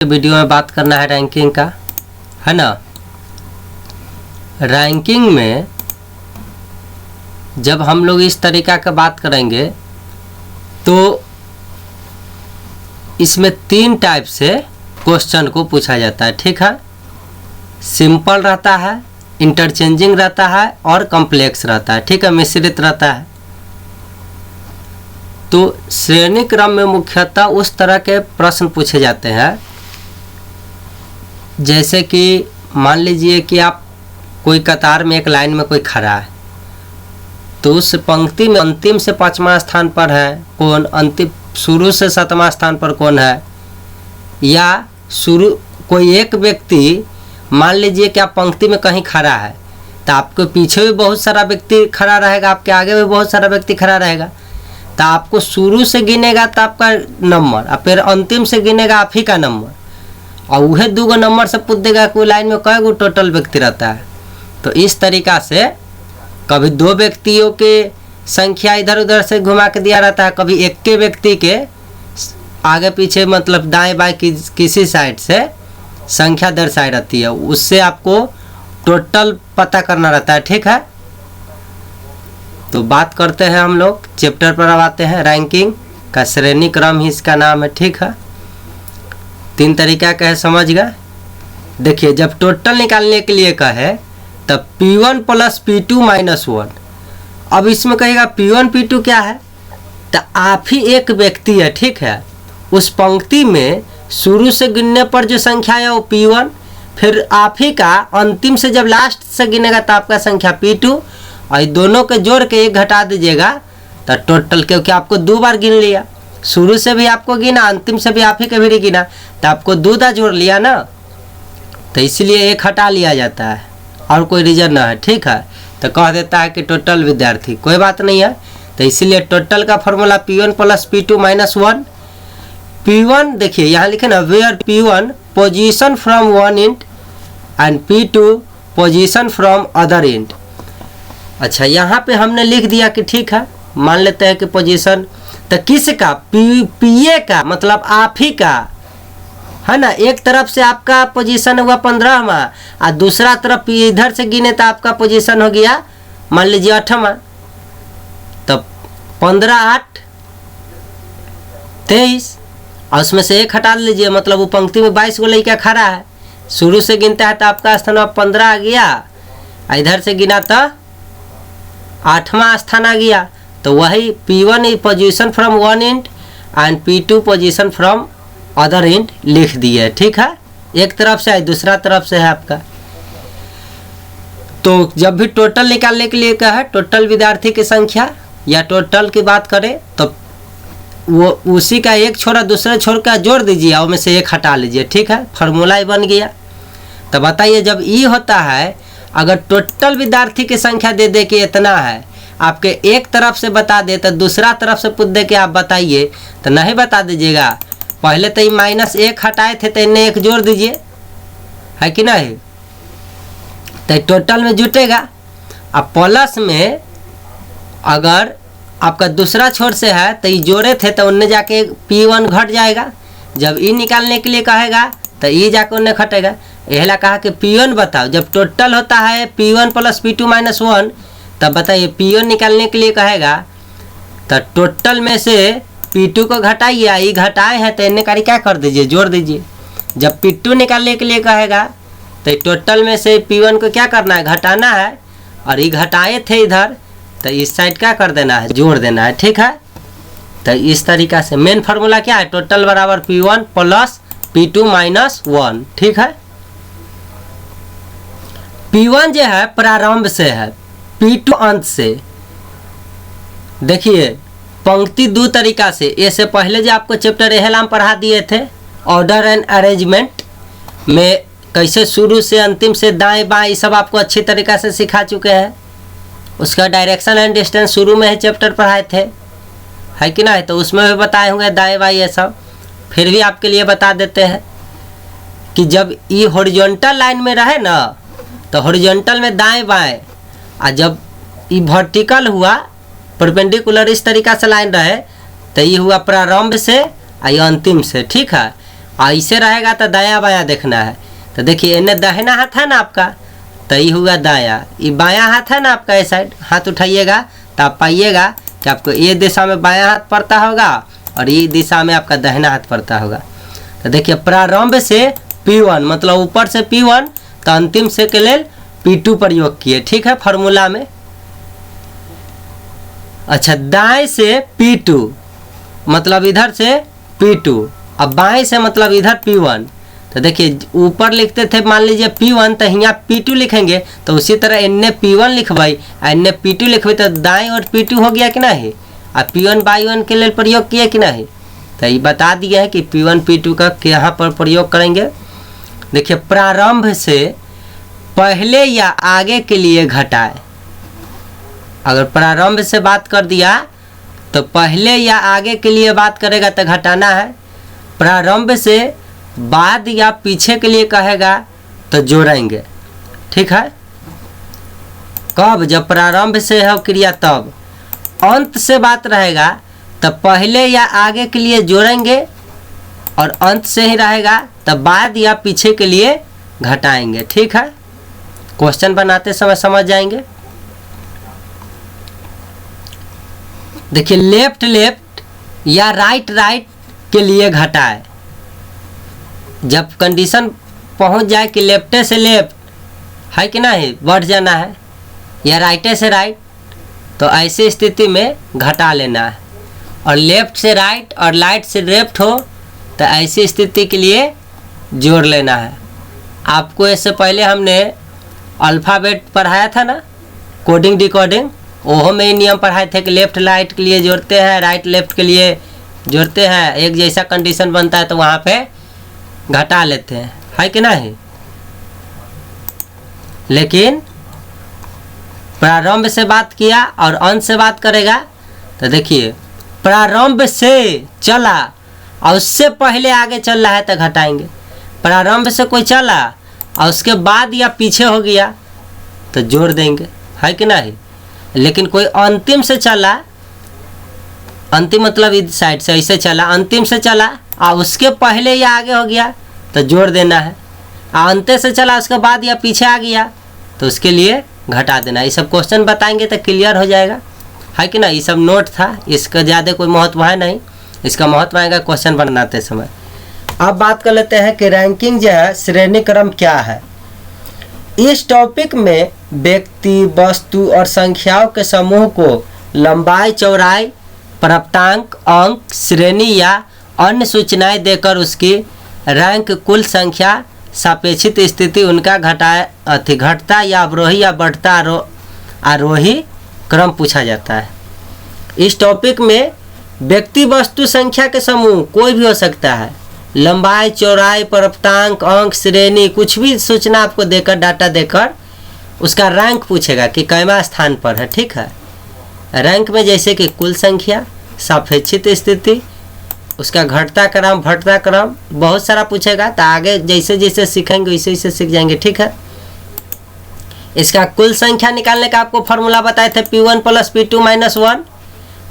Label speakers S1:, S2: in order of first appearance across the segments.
S1: Video में बात करना है रैंकिंग का, है ना। रैंकिंग में जब हम लोग इस तरीका का बात करेंगे तो इसमें 3 टाइप से क्वेश्चन को पूछा जाता है, ठीक है। सिंपल रहता है, इंटरचेंजिंग रहता है और कॉम्प्लेक्स रहता है, ठीक है, मिश्रित रहता है। तो श्रेणी क्रम में मुख्यतः उस तरह के प्रश्न पूछे जाते हैं जैसे कि मान लीजिए कि आप कोई कतार में एक लाइन में कोई खड़ा है, तो उस पंक्ति में अंतिम से 5वां स्थान पर है कौन, अंतिम शुरू से 7वां स्थान पर कौन है, या शुरू कोई एक व्यक्ति, मान लीजिए कि आप पंक्ति में कहीं खड़ा है तो आपके पीछे भी बहुत सारा व्यक्ति खड़ा रहेगा, आपके आगे भी बहुत सारा व्यक्ति खड़ा रहेगा, तो आपको शुरू से गिनेगा तो आपका नंबर और फिर अंतिम से गिनेगा आप ही का नंबर, और वह 2 नंबर से पूछ देगा कोई लाइन में कई गो टोटल व्यक्ति रहता है। तो इस तरीका से कभी 2 व्यक्तियों के संख्या इधर उधर से घुमा के दिया रहता है, कभी एक के व्यक्ति के आगे पीछे मतलब दाएं बाएं किसी साइड से संख्या दर्शाई रहती है, उससे आपको टोटल पता करना रहता है, ठीक है। तो बात करते हैं हम लोग चैप्टर पर, अब आते हैं। रैंकिंग का श्रेणी क्रम ही इसका नाम है, ठीक है। 3 तरीका का है, समझ गए। देखिए जब टोटल निकालने के लिए कहे तब P1 + P2 - 1। अब इसमें कहेगा P1 P2 क्या है, तो आप ही एक व्यक्ति है, ठीक है। उस पंक्ति में शुरू से गिनने पर जो संख्या है वो P1, फिर आप ही का अंतिम से जब लास्ट से गिनेगा तो आपका संख्या P2, और दोनों के जोड़ के 1 घटा दीजिएगा तो टोटल, क्योंकि आपको 2 बार गिन लिया, शुरू से भी आपको गिना, अंतिम से भी आप ही के भी गिना, तो आपको 2 जोड़ लिया ना, तो इसलिए 1 हटा लिया जाता है और कोई रीजन ना है, ठीक है। तो कह देता है कि टोटल विद्यार्थी, कोई बात नहीं है। तो इसीलिए टोटल का फॉर्मूला P1 + P2 - 1। P1 देखिए यहाँ लिखे ना, where P1 position from one int and P2 position from other int. अच्छा यहाँ पे हमने लिख दिया कि ठीक है, मान लेते हैं कि पोजीशन तो किसका, PA का, मतलब आप ही का, है ना। एक तरफ से आपका पोजीशन हुआ 15वां और दूसरा तरफ इधर से गिने तो आपका पोजीशन हो गया मान लीजिए 8वां। तब 15, 8, 23, और उसमें से 1 हटा लीजिए, मतलब वो पंक्ति में 22 गो लड़का खड़ा है, शुरू से गिनता है तो आपका स्थान 15 आ गया, इधर से गिना तो 8वां स्थान आ गया। तो वही P1 position from one int and P2 position from other int लिख दिए, ठीक है। एक तरफ से है, दूसरा तरफ से है आपका। तो जब भी टोटल निकालने के लिए कहा है, टोटल विद्यार्थी की संख्या या टोटल की बात करें तो वो उसी का एक छोरा दूसरे छोर का जोड़ दीजिए और में से 1 हटा लीजिए, ठीक है, फार्मूला ही बन गया। तो बताइए जब ये होता है, अगर टोटल विद्यार्थी की संख्या दे दे कि इतना है, आपके एक तरफ से बता दे तो दूसरा तरफ से पूछ दे कि आप बताइए, तो नहीं बता दीजिएगा। पहले तो ये -1 हटाए थे तो इन्हें 1 जोड़ दीजिए, है कि नहीं, तो टोटल में जुटेगा। अब प्लस में अगर आपका दूसरा छोर से है तो ये जोड़े थे तो उनने जाके P1 घट जाएगा। जब ई निकालने के लिए कहेगा तो ई जाके उन्हें घटेगा। यह कहा कि P1 बताओ, जब टोटल होता है P1 + P2 - 1, तब बताइए P1 निकालने के लिए कहेगा तो टोटल में से P2 को घटाइए, ये घटाए हैं तो इन्हें कारी क्या कर दीजिए, जोड़ दीजिए। जब P2 निकालने के लिए कहेगा तो टोटल में से P1 को क्या करना है, घटाना है, और ये घटाए थे इधर तो इस साइड क्या कर देना है, जोड़ देना है, ठीक है। तो इस तरीका से मेन फार्मूला क्या है, टोटल बराबर P1 + P2 - 1, ठीक है। P1 जो है प्रारंभ से है, P2 अंत से। देखिए पंक्ति 2 तरीका से, इससे पहले जो आपको चैप्टर एहलाम पढ़ा दिए थे, ऑर्डर एंड अरेंजमेंट में कैसे शुरू से अंतिम से दाएं बाएं, ये सब आपको अच्छी तरीका से सिखा चुके हैं। उसका डायरेक्शन एंड डिस्टेंस शुरू में ही चैप्टर पढ़ाए थे, है कि नहीं, तो उसमें भी बताए होंगे दाएं बाएं ये सब। फिर भी आपके लिए बता देते हैं कि जब ये हॉरिजॉन्टल लाइन में रहे ना, तो हॉरिजॉन्टल में दाएं बाएं, और जब ये वर्टिकल हुआ परपेंडिकुलर इस तरीका से लाइन रहे तो ये हुआ प्रारंभ से और ये अंतिम से, ठीक है। ऐसे रहेगा तो दाया बाया देखना है। तो देखिए इन्हें दाहिना हाथ है ना आपका, तो ये हुआ दाया, ये बाया हाथ है ना आपका, ये साइड हाथ उठाइएगा तो आप पाइएगा कि आपको ये दिशा में बाया हाथ पड़ता होगा और ये दिशा में आपका दाहिना हाथ पड़ता होगा। तो देखिए प्रारंभ से P1 मतलब ऊपर से P1 तो अंतिम से के लिए P2 प्रयोग किए, ठीक है फार्मूला में। अच्छा दाएं से P2 मतलब इधर से P2, अब बाएं से मतलब इधर P1। तो देखिए ऊपर लिखते थे मान लीजिए P1 तो यहाँ P2 लिखेंगे, तो उसी तरह इन्हें P1 लिखवाई इन्हें P2 लिखवाई, तो दाएं और P2 हो गया कि नहीं। अब P1 बाई 1 के लिए प्रयोग किए कि नहीं, तो ये बता दिया है कि P1 P2 का यहाँ पर प्रयोग करेंगे। देखिए प्रारंभ से पहले या आगे के लिए घटाए, अगर प्रारंभ से बात कर दिया तो पहले या आगे के लिए बात करेगा तो घटाना है। प्रारंभ से बाद या पीछे के लिए कहेगा तो जोड़ेंगे, ठीक है। कब, जब प्रारंभ से है क्रिया तब। अंत से बात रहेगा तो पहले या आगे के लिए जोड़ेंगे और अंत से ही रहेगा तो बाद या पीछे के लिए घटाएंगे, ठीक है। क्वेश्चन बनाते समय समझ जाएंगे। देखिए लेफ्ट लेफ्ट या राइट राइट के लिए घटाए, जब कंडीशन पहुंच जाए कि लेफ्टे से लेफ्ट है कि नहीं बढ़ जाना है या राइटे से राइट, तो ऐसी स्थिति में घटा लेना है। और लेफ्ट से राइट और राइट से लेफ्ट हो तो ऐसी स्थिति के लिए जोड़ लेना है। आपको इससे पहले हमने अल्फ़ाबेट पढ़ाया था ना, कोडिंग डिकोडिंग, ओहो में ही नियम पढ़ाए थे कि लेफ्ट राइट के लिए जोड़ते हैं, राइट लेफ्ट के लिए जोड़ते हैं, एक जैसा कंडीशन बनता है तो वहाँ पे घटा लेते हैं, है कि नहीं। लेकिन प्रारंभ से बात किया और अंत से बात करेगा, तो देखिए प्रारंभ से चला और उससे पहले आगे चल रहा है तो घटाएंगे। प्रारंभ से कोई चला और उसके बाद या पीछे हो गया तो जोड़ देंगे, है कि नहीं। लेकिन कोई अंतिम से चला, अंतिम मतलब इस साइड से ऐसे चला, अंतिम से चला और उसके पहले या आगे हो गया तो जोड़ देना है। अंत से चला उसके बाद या पीछे आ गया तो उसके लिए घटा देना। ये सब क्वेश्चन बताएंगे तो क्लियर हो जाएगा, है कि ना। ये सब नोट था, इसका ज़्यादा कोई महत्व है नहीं, इसका महत्व आएगा क्वेश्चन बनाते समय। अब बात कर लेते हैं कि रैंकिंग जो है श्रेणी क्रम क्या है। इस टॉपिक में व्यक्ति, वस्तु और संख्याओं के समूह को लंबाई, चौड़ाई, प्राप्तांक, अंक, श्रेणी या अन्य सूचनाएं देकर उसकी रैंक, कुल संख्या, सापेक्षित स्थिति, उनका घटता या अवरोही या बढ़ता आरोही क्रम पूछा जाता है। इस टॉपिक में व्यक्ति, वस्तु, संख्या के समूह कोई भी हो सकता है, लंबाई, चौड़ाई, प्राप्तांक, अंक, श्रेणी, कुछ भी सूचना आपको देकर, डाटा देकर उसका रैंक पूछेगा कि कैमा स्थान पर है, ठीक है। रैंक में जैसे कि कुल संख्या, सापेक्षित स्थिति, उसका घटता क्रम, बढ़ता क्रम, बहुत सारा पूछेगा। तो आगे जैसे जैसे सीखेंगे वैसे वैसे सीख जाएंगे, ठीक है। इसका कुल संख्या निकालने का आपको फॉर्मूला बताए थे, P1 + P2 - 1,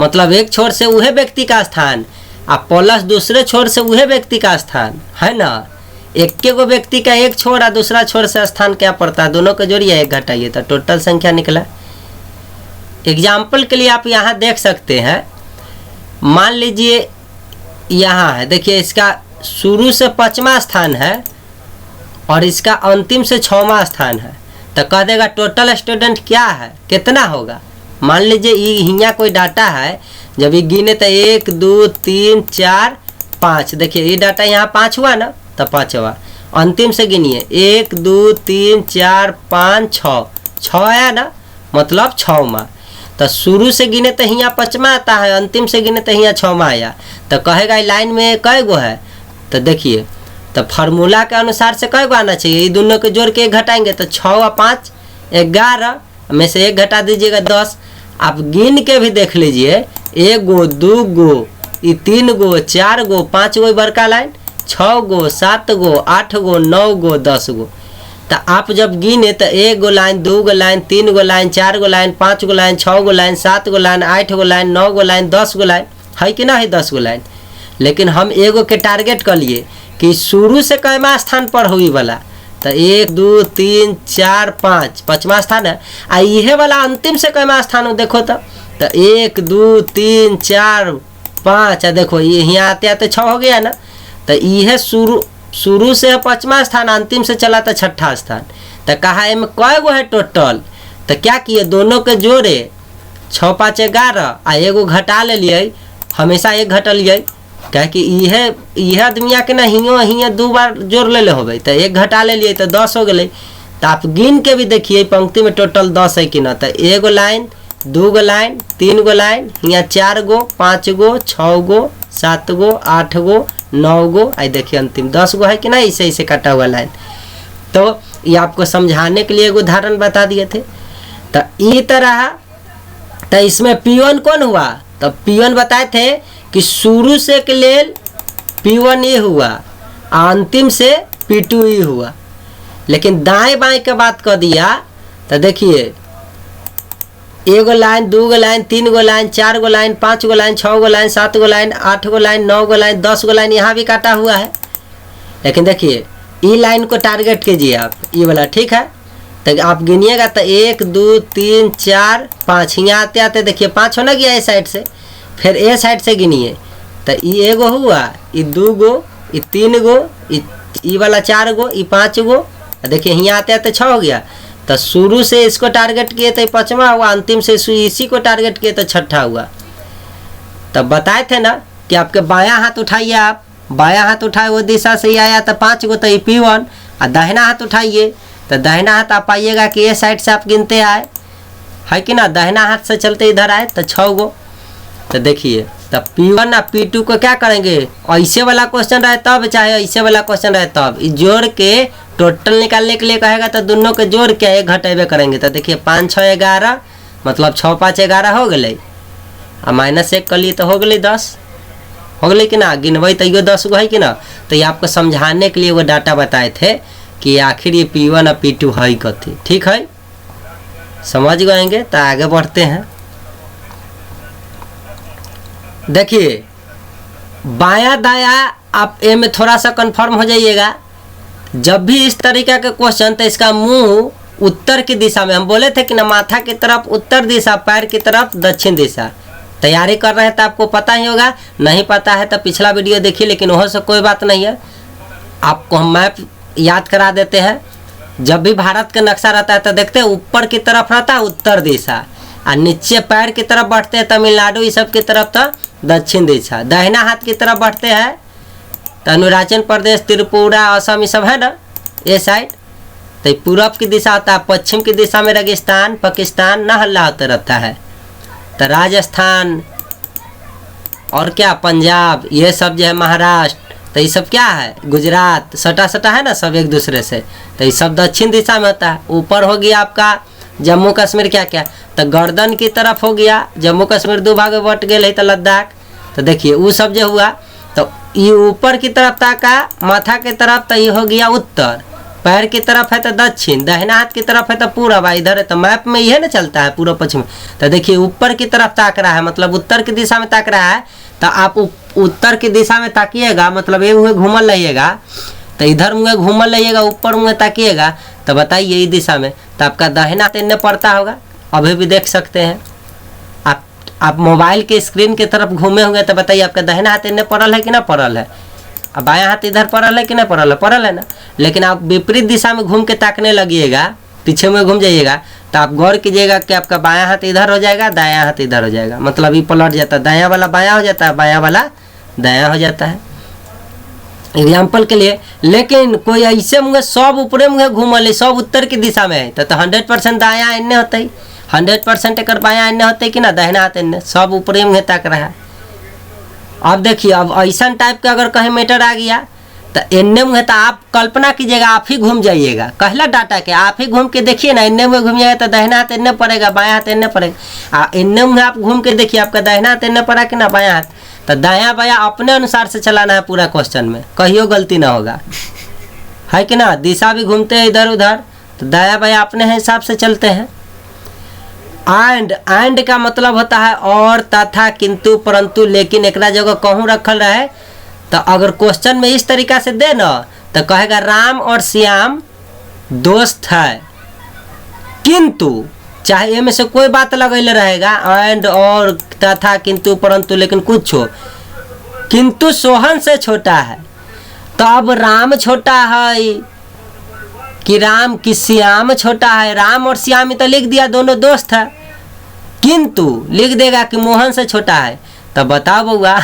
S1: मतलब एक छोर से वह व्यक्ति का स्थान और प्लस दूसरे छोर से वह व्यक्ति का स्थान, है ना। एक के गो व्यक्ति का एक छोर और दूसरा छोर से स्थान क्या पड़ता है, दोनों को जोड़िए, एक घटाइए तो टोटल संख्या निकला। एग्जाम्पल के लिए आप यहाँ देख सकते हैं, मान लीजिए यहाँ है, देखिए इसका शुरू से 5वां स्थान है और इसका अंतिम से 6वां स्थान है, तो कह देगा टोटल स्टूडेंट क्या है, कितना होगा। मान लीजिए यहाँ कोई डाटा है, जब ये गिने तो 1 2 3 4 5, देखिए ये डाटा यहाँ 5 हुआ ना, तो 5वां। अंतिम से गिनिए 1 2 3 4 5 6 आया ना, मतलब 6वां। तो शुरू से गिने तो यहाँ 5वां आता है, अंतिम से गिने तो यहाँ 6वां आया, तो कहेगा लाइन में कै गो है। तो देखिए तो फार्मूला के अनुसार से कै गो आना चाहिए, ये दोनों को जोड़ के 1 घटाएंगे तो 6 और 5 11 में से 1 घटा दीजिएगा 10। आप गिन के भी देख लीजिए, 1 गो 2 गो, 3 गो 4 गो 5 गो बड़का लाइन, 6 गो 7 गो 8 गो 9 गो 10 गो। तो आप जब गिने तो 1 गो लाइन, 2 गो लाइन, 3 गो लाइन, 4 गो लाइन, 5 गो लाइन, 6 गो लाइन, 7 गो लाइन, 8 गो लाइन, 9 गो लाइन, 10 गो लाइन, है कि ना है 10 गो लाइन। लेकिन हम एगो के टारगेट कर लिए कि शुरू से कैमा स्थान पर हुई वाला, तो 1 2 3 4 5 5वां स्थान है। आ इहे वाला अंतिम से कैमा स्थान हो देखो तो 1 2 3 4 5, देखो ये यहाँ आते आते 6 हो गया ना। तो यह शुरू से है 5वां स्थान, अंतिम से चला था 6ठा स्थान। तो कहा इनमें कै गो है टोटल, तो क्या किए दोनों के जोड़े 6 5 11 आ एगो घटा ले लिए, हमेशा एक घटलिए क्या कि यह आदमिया के ना हियाँ 2 बार जोड़ ले होबे, तो एक घटा ले लिए तो 10 हो गए। तो आप गिन के भी देखिए पंक्ति में टोटल 10 है कि ना। तो 1 गो लाइन 2 गो लाइन 3 गो लाइन, यहाँ 4 गो 5 गो 6 गो 7 गो 8 गो 9 गो, आई देखिए अंतिम 10 गो है कि ना, इसे कटा हुआ लाइन। तो ये आपको समझाने के लिए एक उदाहरण बता दिए थे। तो इस तरह तो इसमें P1 कौन हुआ, तो P1 बताए थे कि शुरू से के लेल P1 ये हुआ, अंतिम से P2 ही हुआ। लेकिन दाएं बाएं के बात कर दिया तो देखिए 1 गो लाइन 2 गो लाइन 3 गो लाइन 4 गो लाइन 5 गो लाइन 6 गो लाइन 7 गो लाइन 8 गो लाइन 9 गो लाइन 10 गो लाइन यहाँ भी काटा हुआ है। लेकिन देखिए ई लाइन को टारगेट कीजिए आप, ये वाला ठीक है। तो आप गिनिएगा तो 1 2 3 4 5, यहाँ आते आते देखिए 5 होना गया ए साइड से, फिर ए साइड से गिनिए तो ये 1 गो हुआ, ये 2 गो, ये 3 गो, ये वाला 4 गो, ये 5 गो, देखिए यहाँ आते आते 6 हो गया। तो शुरू से इसको टारगेट किए तो 5वां हुआ, अंतिम से इसी को टारगेट किए तो 6ठा हुआ। तब बताए थे ना कि आपके बायां हाथ उठाइए, आप बायां हाथ उठाए वो दिशा से ही आया तो 5 गो, तो ये P1। और दाहिना हाथ उठाइए तो दाहिना हाथ आप पाइएगा कि ये साइड से आप गिनते आए है कि ना, दाहिना हाथ से चलते इधर आए तो 6 गो। तो देखिए तब P1 और P2 को क्या करेंगे, ऐसे वाला क्वेश्चन रहे तब चाहे ऐसे वाला क्वेश्चन रहे तब जोड़ के टोटल निकालने के लिए कहेगा तो दोनों के जोड़ के एक घटेबे करेंगे। तो देखिए 5 6 11 मतलब 6 5 11 हो गए, और -1 कर लिए तो हो गई 10 हो गई कि ना, गिनबे तो ये 10 गो है कि ना। तो ये आपको समझाने के लिए वो डाटा बताए थे कि आखिर ये P1 और P2 है कथी, ठीक है, समझ गएंगे। तो आगे बढ़ते हैं। देखिए बाया दाया आप ए में थोड़ा सा कंफर्म हो जाइएगा। जब भी इस तरीका के क्वेश्चन तो इसका मुंह उत्तर की दिशा में, हम बोले थे कि ना माथा की तरफ उत्तर दिशा, पैर की तरफ दक्षिण दिशा। तैयारी कर रहे हैं तो आपको पता ही होगा, नहीं पता है तो पिछला वीडियो देखिए, लेकिन वह से कोई बात नहीं है, आपको हम मैप याद करा देते हैं। जब भी भारत का नक्शा रहता है तो देखते हैं ऊपर की तरफ रहता है उत्तर दिशा, और नीचे पैर की तरफ बढ़ते हैं तमिलनाडु ये सब की तरफ तो दक्षिण दिशा। दाहिना हाथ की तरफ बढ़ते हैं तो अरुणाचल प्रदेश त्रिपुरा असम ये सब है ना ये साइड। तो पूरब की दिशा होता है, पश्चिम की दिशा में रेगिस्तान पाकिस्तान ना हल्ला होता रहता है। तो राजस्थान और क्या पंजाब ये सब जो है, महाराष्ट्र, तो ये सब क्या है गुजरात, सटा सटा है ना सब एक दूसरे से। तो ये सब दक्षिण दिशा में होता है। ऊपर हो गया आपका जम्मू कश्मीर, क्या क्या तो गर्दन की तरफ हो गया जम्मू कश्मीर, 2 भाग में बट गए तो लद्दाख। तो देखिए वो सब जो हुआ तो ये ऊपर की तरफ ताका, माथा की तरफ तो ये हो गया उत्तर, पैर की तरफ है तो दक्षिण, दाहिना हाथ की तरफ है तो पूरब, इधर है तो मैप में यह ना चलता है पूर्व पश्चिम। तो देखिए ऊपर की तरफ ताक रहा है मतलब उत्तर की दिशा में ताक रहा है। तो आप उत्तर की दिशा में ताकिएगा मतलब ये मुँह घूमल रहिएगा, तो इधर मुँह घूमल रहिएगा, ऊपर मुँह ताकिएगा। तो बताइए यही दिशा में तो आपका दाहिना हाथ इन्हें पड़ता होगा, अभी भी देख सकते हैं आप मोबाइल के स्क्रीन की तरफ घूमे होंगे। तो बताइए आपका दाहिना हाथ इन्हें पड़ल है कि ना पड़ल है, अब बायां हाथ इधर पड़ल है कि ना पड़ल है ना। लेकिन आप विपरीत दिशा में घूम के ताकने लगिएगा, पीछे में घूम जाइएगा, तो आप गौर कीजिएगा कि आपका बायां हाथ इधर हो जाएगा, दायां हाथ इधर हो जाएगा, मतलब ये पलट जाता है, दायां वाला बायां हो जाता है, बायां वाला दायां हो जाता है एग्जाम्पल के लिए। लेकिन कोई ऐसे मुँह सब ऊपरे मुँह घूमल सब उत्तर की दिशा में है तो 100% दायां इन्ने होता है, 100% एक बायां इन्ने होते कि ना, दाहिना हाथ इन्ने, सब ऊपरे मुँह ताक रहा है। अब देखिए अब ऐसा टाइप का अगर कहीं मीटर आ गया तो इन्ने मुँह, तो आप कल्पना कीजिएगा आप ही घूम जाइएगा, कहला डाटा के आप ही घूम के देखिए ना, इन्ने मुँह घूमिएगा तो दाहिना हाथ इन्ने पड़ेगा, बायां हाथ इन्ने पड़ेगा। इन्ने मुँह आप घूम के देखिए आपका दाहिना हाथ इन्ने पड़ा कि ना बायां हाथ, तो दायां बायां अपने अनुसार से चलाना है पूरा क्वेश्चन में, कहियो गलती ना होगा, है कि ना। दिशा भी घूमते हैं इधर उधर, तो दायां बायां अपने हिसाब से चलते हैं। एंड का मतलब होता है और, तथा, किंतु, परंतु, लेकिन, एकरा जगह कहूँ रखल रहे तो अगर क्वेश्चन में इस तरीका से दे ना तो कहेगा राम और श्याम दोस्त है, किंतु चाहे ये में से कोई बात लगैले रहेगा, एंड और तथा किंतु परंतु लेकिन कुछ हो, किंतु सोहन से छोटा है। तो अब राम छोटा है कि राम की श्याम छोटा है, राम और श्याम तो लिख दिया दोनों दोस्त है, किंतु लिख देगा कि मोहन से छोटा है। तब बताओ बउआ,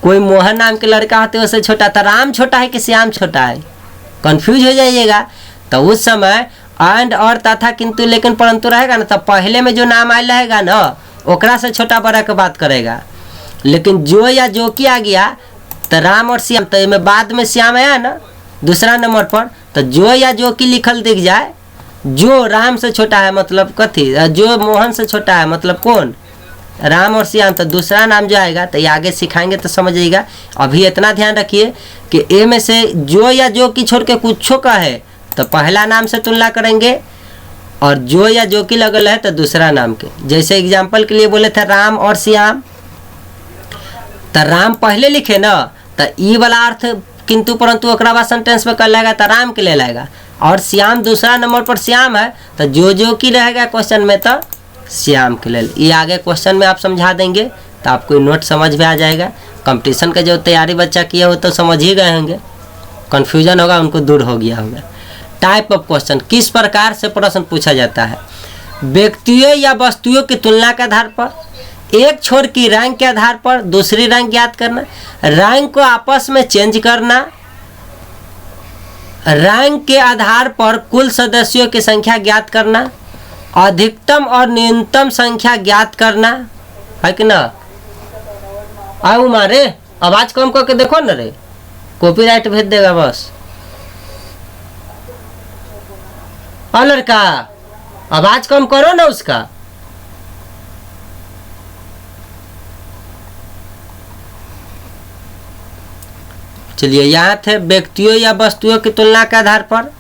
S1: कोई मोहन नाम के लड़का होते उससे छोटा, तो राम छोटा है कि श्याम छोटा है, कंफ्यूज हो जाइएगा। तो उस समय एंड और तथा किंतु लेकिन परंतु रहेगा ना, तो पहले में जो नाम आयल रहेगा ना ओकरा से छोटा बड़ा के बात करेगा। लेकिन जो या जो की आ गया तो राम और श्याम, तो इसमें बाद में श्याम आया ना दूसरा नंबर पर, तो जो या जो की लिखल दिख जाए, जो राम से छोटा है मतलब कथी, जो मोहन से छोटा है मतलब कौन, राम और श्याम, तो दूसरा नाम जो आएगा तो ये आगे सिखाएंगे तो समझिएगा। अभी इतना ध्यान रखिए कि ए में से जो या जो की छोड़ के कुछ का है तो पहला नाम से तुलना करेंगे, और जो या जो की लगल है तो दूसरा नाम के। जैसे एग्जाम्पल के लिए बोले थे राम और श्याम, तो राम पहले लिखे ना तो ई वाला अर्थ किंतु परंतु ओकरा बाद सेंटेंस में कर लेगा तो राम के ले लाएगा, और श्याम दूसरा नंबर पर श्याम है तो जो की रहेगा क्वेश्चन में तो श्याम के ले। ये आगे क्वेश्चन में आप समझा देंगे तो आपको नोट समझ में आ जाएगा। कंपटीशन का जो तैयारी बच्चा किया हो तो समझ ही गए होंगे, कन्फ्यूजन होगा उनको दूर हो गया होगा। टाइप ऑफ क्वेश्चन, किस प्रकार से प्रश्न पूछा जाता है। व्यक्तियों या वस्तुओं की तुलना के आधार पर, एक छोर की रैंक के आधार पर दूसरी रैंक ज्ञात करना, रैंक को आपस में चेंज करना, रैंक के आधार पर कुल सदस्यों की संख्या ज्ञात करना, अधिकतम और न्यूनतम संख्या ज्ञात करना, है कि ना। आओ मारे आवाज कम करके देखो ना रे, कॉपीराइट भेज देगा बस। और लड़का आवाज कम करो ना उसका। चलिए यहाँ थे व्यक्तियों या वस्तुओं की तुलना के आधार पर,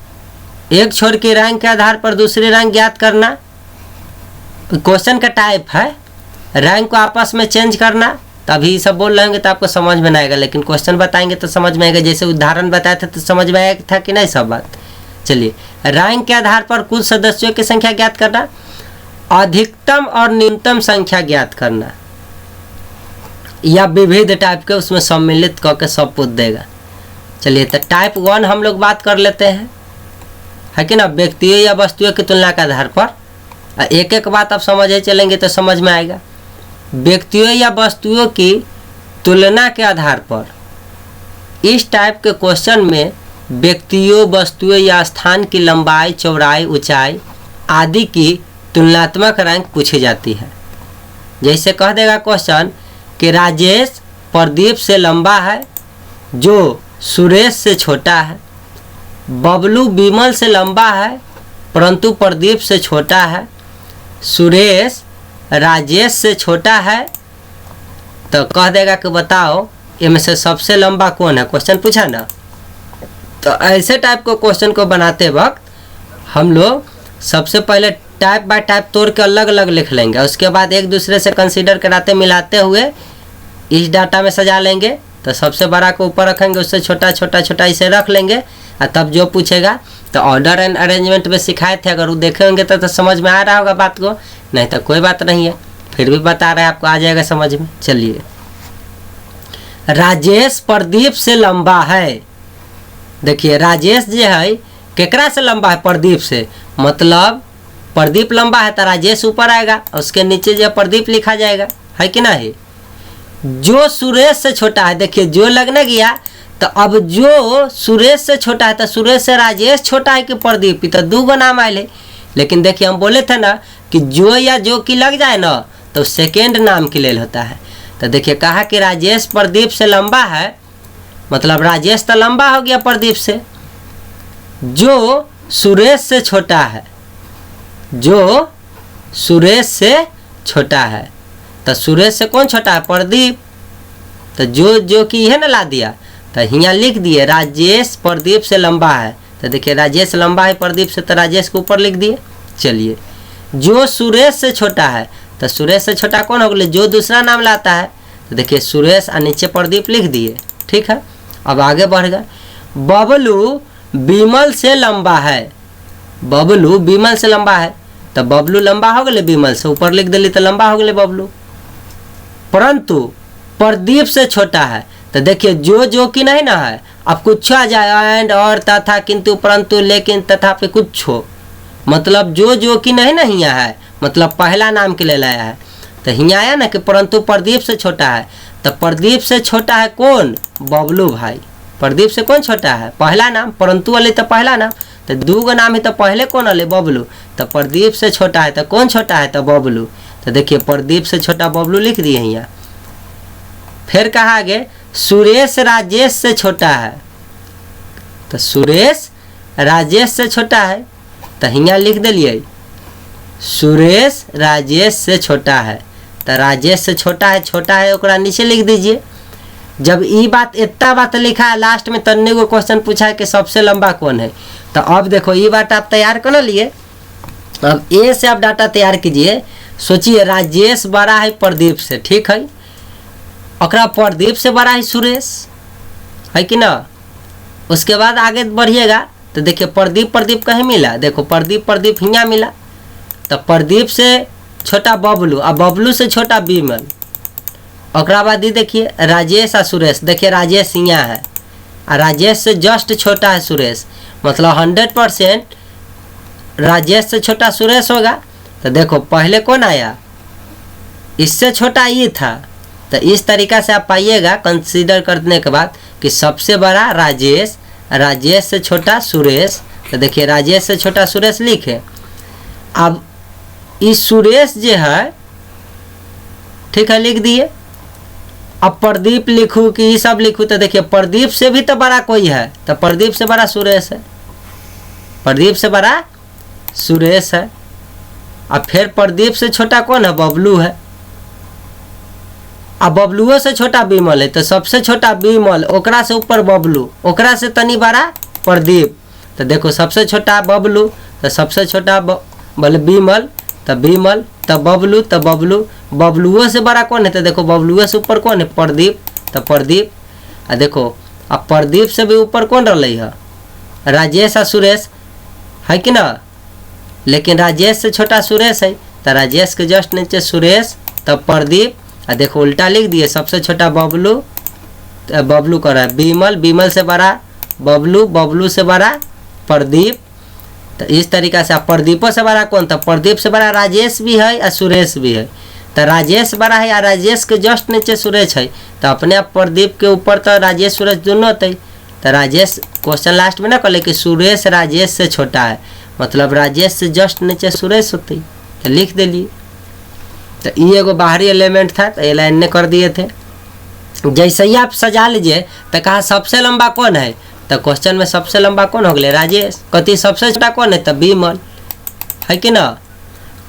S1: एक छोर की रैंक के आधार पर दूसरी रैंक ज्ञात करना। क्वेश्चन का टाइप है रैंक को आपस में चेंज करना। तभी सब बोल रहे होंगे तो आपको समझ में नहीं आएगा, लेकिन क्वेश्चन बताएंगे तो समझ में आएगा। जैसे उदाहरण बताए थे तो समझ में आया था कि नहीं सब बात। चलिए, रैंक के आधार पर कुल सदस्यों की संख्या ज्ञात करना, अधिकतम और न्यूनतम संख्या ज्ञात करना, या विविध टाइप के उसमें सम्मिलित करके सब पूछ देगा। चलिए, तो टाइप 1 हम लोग बात कर लेते हैं, है कि ना। व्यक्तियों या वस्तुओं की तुलना के आधार पर एक एक बात आप समझे चलेंगे तो समझ में आएगा। व्यक्तियों या वस्तुओं की तुलना के आधार पर, इस टाइप के क्वेश्चन में व्यक्तियों, वस्तुओं या स्थान की लंबाई, चौड़ाई, ऊंचाई आदि की तुलनात्मक रैंक पूछी जाती है। जैसे कह देगा क्वेश्चन कि राजेश प्रदीप से लंबा है जो सुरेश से छोटा है, बबलू विमल से लंबा है परंतु प्रदीप से छोटा है, सुरेश राजेश से छोटा है। तो कह देगा कि बताओ इनमें से सबसे लंबा कौन है, क्वेश्चन पूछा ना। तो ऐसे टाइप को क्वेश्चन को बनाते वक्त हम लोग सबसे पहले टाइप बाय टाइप तोड़ के अलग अलग लिख लेंगे, उसके बाद एक दूसरे से कंसीडर कराते मिलाते हुए इस डाटा में सजा लेंगे। तो सबसे बड़ा को ऊपर रखेंगे, उससे छोटा छोटा छोटा इसे रख लेंगे, और तब जो पूछेगा तो ऑर्डर एंड अरेंजमेंट में सिखाए थे, अगर वो देखे होंगे तो समझ में आ रहा होगा बात को, नहीं तो कोई बात नहीं है, फिर भी बता रहे हैं आपको, आ जाएगा समझ में। चलिए, राजेश प्रदीप से लंबा है। देखिए, राजेश जो है केकरा से लंबा है, प्रदीप से, मतलब प्रदीप लंबा है तो राजेश ऊपर आएगा, उसके नीचे जो प्रदीप लिखा जाएगा, है कि नहीं। जो सुरेश से छोटा है, देखिए जो लगने गया, तो अब जो सुरेश से छोटा है तो सुरेश से राजेश छोटा है कि प्रदीप, तो दो गो नाम आए। लेकिन देखिए हम बोले थे ना कि जो या जो की लग जाए ना तो सेकेंड नाम के लिए होता है। तो देखिए कहा कि राजेश प्रदीप से लंबा है, मतलब राजेश तो लंबा हो गया प्रदीप से। जो सुरेश से छोटा है, जो सुरेश से छोटा है, तो सुरेश से कौन छोटा है, प्रदीप। तो जो की है ना ला दिया, तो यहाँ लिख दिए राजेश प्रदीप से लंबा है। तो देखिए राजेश लंबा है प्रदीप से, तो राजेश के ऊपर लिख दिए। चलिए, जो सुरेश से छोटा है, तो सुरेश से छोटा कौन हो गया, जो दूसरा नाम लाता है। तो देखिए सुरेश और नीचे प्रदीप लिख दिए। ठीक है, अब आगे बढ़ गए। बबलू विमल से लंबा है, बबलू विमल से लंबा है, तो बबलू लंबा हो गए विमल से, ऊपर लिख दिली तो लंबा हो गए बबलू। परंतु प्रदीप से छोटा है, तो देखिए जो कि नहीं ना है, अब कुछ आ जाए, एंड और तथा किंतु परंतु लेकिन तथा पे कुछ हो, मतलब जो कि नहीं ना हिया है, मतलब पहला नाम के लिए लाया है। तो हिया आया ना कि परंतु प्रदीप से छोटा है, तो प्रदीप से छोटा है कौन? बबलू भाई। प्रदीप से कौन छोटा है? पहला नाम, परंतु वाले तो पहला नाम, तो दूगो नाम है तो पहले कौन वाले? बबलू। तो प्रदीप से छोटा है तो कौन छोटा है? तो बबलू। तो देखिए प्रदीप से छोटा बबलू लिख दिए यहाँ। फिर कहा आगे सुरेश राजेश से छोटा है, तो सुरेश राजेश से छोटा है, तो यहाँ लिख दिलिए सुरेश राजेश से छोटा है, तो राजेश से छोटा है ओकरा नीचे लिख दीजिए। जब ई बात इतना बात लिखा है लास्ट में, तन्ने को क्वेश्चन पूछा है कि सबसे लंबा कौन है, तो अब देखो ये बात आप तैयार कर लिए। अब ए से आप डाटा तैयार कीजिए। सोचिए राजेश बड़ा है प्रदीप से, ठीक है, ओकरा प्रदीप से बड़ा है सुरेश, है कि ना। उसके बाद आगे बढ़िएगा तो देखिए प्रदीप कहीं मिला, देखो प्रदीप हियाँ मिला, तो प्रदीप से छोटा बबलू और बबलू से छोटा विमल। ओकरा बाद ही देखिए राजेश और सुरेश, देखिए राजेश यहाँ है और राजेश से जस्ट छोटा है सुरेश, मतलब 100% राजेश से छोटा सुरेश होगा। तो देखो पहले कौन आया? इससे छोटा ये था। तो इस तरीक़ा से आप पाइएगा कंसीडर करने के बाद कि सबसे बड़ा राजेश, राजेश से छोटा सुरेश। तो देखिए राजेश से छोटा सुरेश लिखे। अब इस सुरेश जो है, ठीक है, लिख दिए। अब प्रदीप लिखूँ कि ये सब लिखूँ, तो देखिए प्रदीप से भी तो बड़ा कोई है, तो प्रदीप से बड़ा सुरेश है, प्रदीप से बड़ा सुरेश है। अब फिर प्रदीप से छोटा कौन है? बबलू है। अब बबलुओ से छोटा विमल है, तो सबसे छोटा विमल, ओकरा से ऊपर बबलू, ओकरा से तनी बड़ा प्रदीप। तो देखो सबसे छोटा बबलू, तो सबसे छोटा बोले विमल, तो विमल, तो बबलू, तो बबलू। बबलुओ से बड़ा कौन है? तो देखो बबलुओ से ऊपर कौन है? प्रदीप, तो प्रदीप। आ देखो अब प्रदीप से भी ऊपर कौन रही है? राजेश और सुरेश, है कि ना। लेकिन राजेश से छोटा सुरेश है, तो राजेश के जस्ट नीचे सुरेश, तब प्रदीप। आ देखो उल्टा लिख दिए, सबसे छोटा बबलू, बबलू कर रहा है विमल, विमल से बड़ा बबलू, बबलू से बड़ा प्रदीप। तो इस तरीक़ा से आप प्रदीपों से बड़ा कौन था? प्रदीप से बड़ा राजेश भी है और सुरेश भी है। तो राजेश बड़ा है और राजेश के जस्ट नीचे सुरेश है, तो अपने आप प्रदीप के ऊपर तो राजेश सुरेश दोनों होते। तो राजेश क्वेश्चन लास्ट में ना कहले कि सुरेश राजेश से छोटा है, मतलब राजेश से जस्ट नीचे सुरेश होते, तो लिख दिलिए। तो ये एगो बाहरी एलिमेंट था, तो ये लाइन ने कर दिए थे। जैसे ही आप सजा लीजिए तो कहा सबसे लंबा कौन है? तो क्वेश्चन में सबसे लंबा कौन हो गए? राजेश। कहती सबसे छोटा कौन है? तो विमल, है कि ना।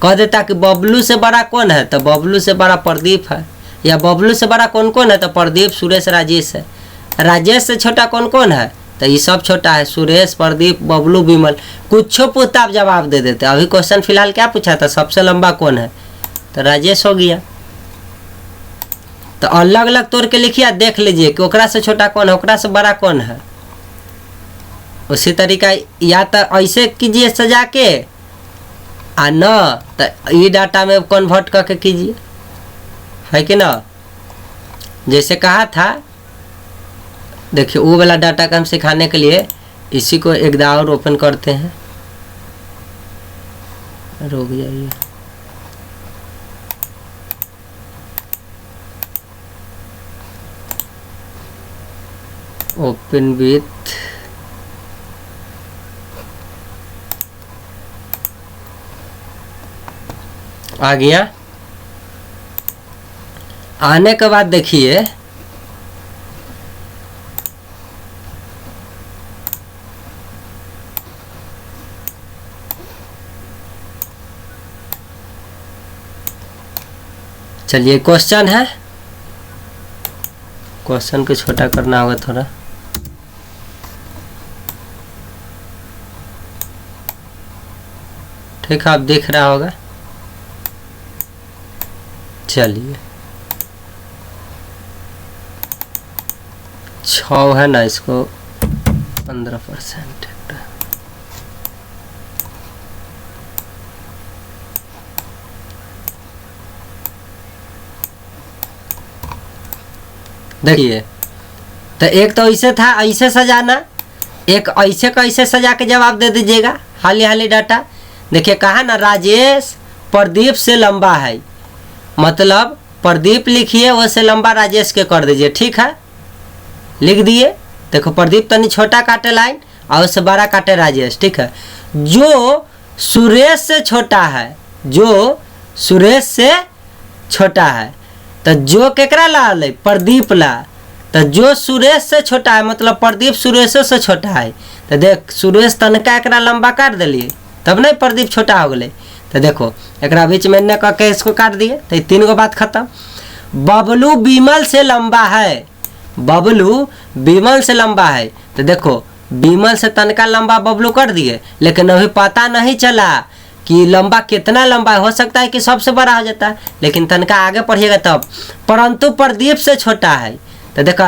S1: कह देता कि बबलू से बड़ा कौन है? तो बबलू से बड़ा प्रदीप है। या बबलू से बड़ा कौन कौन है? तो प्रदीप, सुरेश, राजेश है। राजेश से छोटा कौन कौन है? तो ये सब छोटा है, सुरेश, प्रदीप, बबलू, विमल। कुछ पूछता आप जवाब दे देते। अभी क्वेश्चन फिलहाल क्या पूछा था? सबसे लंबा कौन है? तो राजेश हो गया। तो अलग अलग तोड़ के लिखिए, देख लीजिए कि ओकरा से छोटा कौन है, ओकरा से बड़ा कौन है। उसी तरीका या तो ऐसे कीजिए सजा के, आ न तो ये डाटा में कन्वर्ट करके कीजिए, है कि ना। जैसे कहा था, देखिए वो वाला डाटा का हम सिखाने के लिए इसी को एक दाव और ओपन करते हैं। रुक जाइए, ओपन विथ आ गया। आने के बाद देखिए चलिए क्वेश्चन है, क्वेश्चन को छोटा करना होगा थोड़ा। ठीक है, आप देख रहा होगा। चलिए 6 है ना, इसको 15%। देखिए, तो एक तो ऐसे था, ऐसे सजाना, एक ऐसे कैसे सजा के जवाब दे दीजिएगा, हाली हाली डाटा। देखिए कहा ना, राजेश प्रदीप से लंबा है, मतलब प्रदीप लिखिए, वैसे लंबा राजेश के कर दीजिए, ठीक है, लिख दिए। देखो प्रदीप तनी छोटा काटे लाइन और उससे बड़ा काटे राजेश, ठीक है। जो सुरेश से छोटा है, जो सुरेश से छोटा है, तो जो केकरा ला ले, प्रदीप ला, तो जो सुरेश से छोटा है मतलब प्रदीप सुरेश से छोटा है, तो देख सुरेश तनका एकरा लंबा काट दिलिए, तब नहीं प्रदीप छोटा हो गए। तो देखो एक बीच में ने कह के इसको काट दिए, तो 3 गो बात खत्म। बबलू बीमल से लंबा है, बबलू बीमल से लंबा है, तो देखो बीमल से तनका लंबा बबलू कर दिए, लेकिन अभी पता नहीं चला कि लंबा कितना लंबा है। हो सकता है कि सबसे बड़ा हो जाता है, लेकिन तनका आगे पढ़िएगा तब। परंतु प्रदीप से छोटा है, तो देखो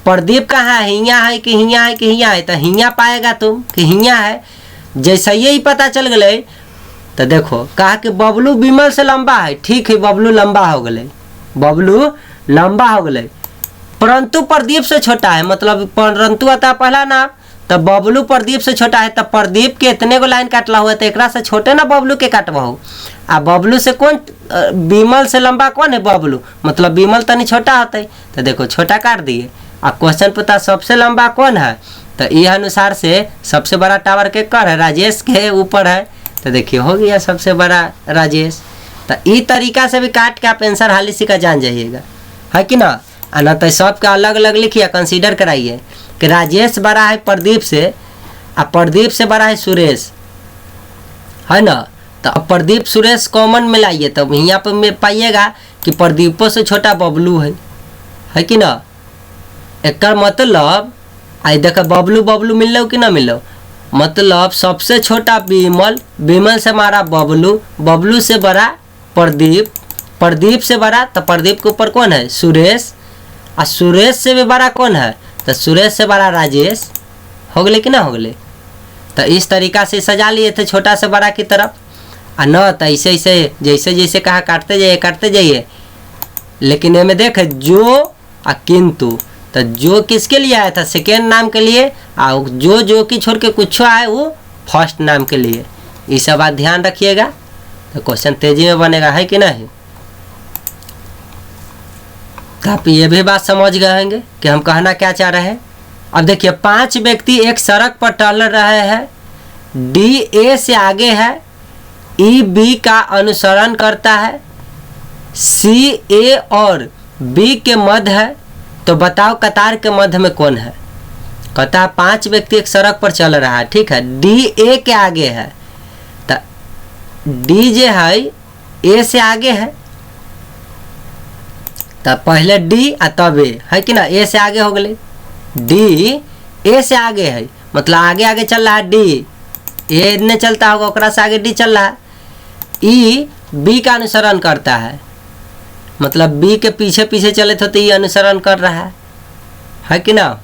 S1: प्रदीप कहाँ है, हियाँ है कि हियाँ है कि हियाँ है, तो हियाँ पाएगा तुम कि हियाँ है। जैसे ही पता चल गए, तो देखो कहा कि बबलू बीमल से लंबा है, ठीक है, बबलू लंबा हो गए, बबलू लंबा हो गए, परंतु प्रदीप से छोटा है, मतलब परंतु आता है पहला नाम, तो बबलू प्रदीप से छोटा है, तो प्रदीप के इतने गो लाइन काटला हुआ, तो एक से छोटे ना बबलू के काटबहू। आ बबलू से कौन, बीमल से लंबा कौन है, बबलू, मतलब बीमल तनी छोटा होता है, तो देखो छोटा काट दिए। आ क्वेश्चन पता सबसे लंबा कौन है, तो ये अनुसार से सबसे बड़ा टावर के कर है, राजेश के ऊपर है, तो देखिए हो गया सबसे बड़ा राजेश। तो इस तरीका से भी काट के आप आंसर हाली सी का जान जाइएगा, है कि ना। ना तो सबका अलग अलग लिखिए, कंसीडर कराइए कि राजेश बड़ा है प्रदीप से, और प्रदीप से बड़ा है सुरेश, है ना। तो अब प्रदीप सुरेश कॉमन मिलाइए, तब यहाँ पर पाइएगा कि प्रदीपों से छोटा बबलू है कि ना। एक मतलब आई देखा बबलू बबलू मिल लो कि ना मिल लो, मतलब सबसे छोटा बीमल, बीमल से हमारा बबलू, बबलू से बड़ा प्रदीप, प्रदीप से बड़ा, तो प्रदीप के ऊपर कौन है, सुरेश, और सुरेश से भी बड़ा कौन है, तो सुरेश से बड़ा राजेश। हो गए कि ना हो गए। तो इस तरीका से सजा लिए थे छोटा से बड़ा की तरफ, और न तो ऐसे ऐसे जैसे जैसे कहा काटते जाइए। लेकिन ये में देखे जो और किंतु, तो जो किसके लिए आया था, सेकेंड नाम के लिए, और जो की छोड़ के कुछ आए वो फर्स्ट नाम के लिए। ये सब बात ध्यान रखिएगा, तो क्वेश्चन तेजी में बनेगा, है कि नहीं। तो आप ये भी बात समझ गए होंगे कि हम कहना क्या चाह रहे हैं। अब देखिए 5 व्यक्ति एक सड़क पर टहल रहे हैं, डी ए से आगे है, ई बी का अनुसरण करता है, सी ए और बी के मध्य है, तो बताओ कतार के मध्य में कौन है। कहता है 5 व्यक्ति एक सड़क पर चल रहा है, ठीक है, डी ए के आगे है, तो डी जे है ए से आगे है, तो पहले डी और तब ए, है कि ना, ए से आगे हो गए, डी ए से आगे है, मतलब आगे आगे चल रहा है, डी ए ने चलता होगा, ओकरा से आगे डी चल रहा है। ई बी का अनुसरण करता है, मतलब बी के पीछे पीछे चले थे, तो ये अनुसरण कर रहा है कि ना,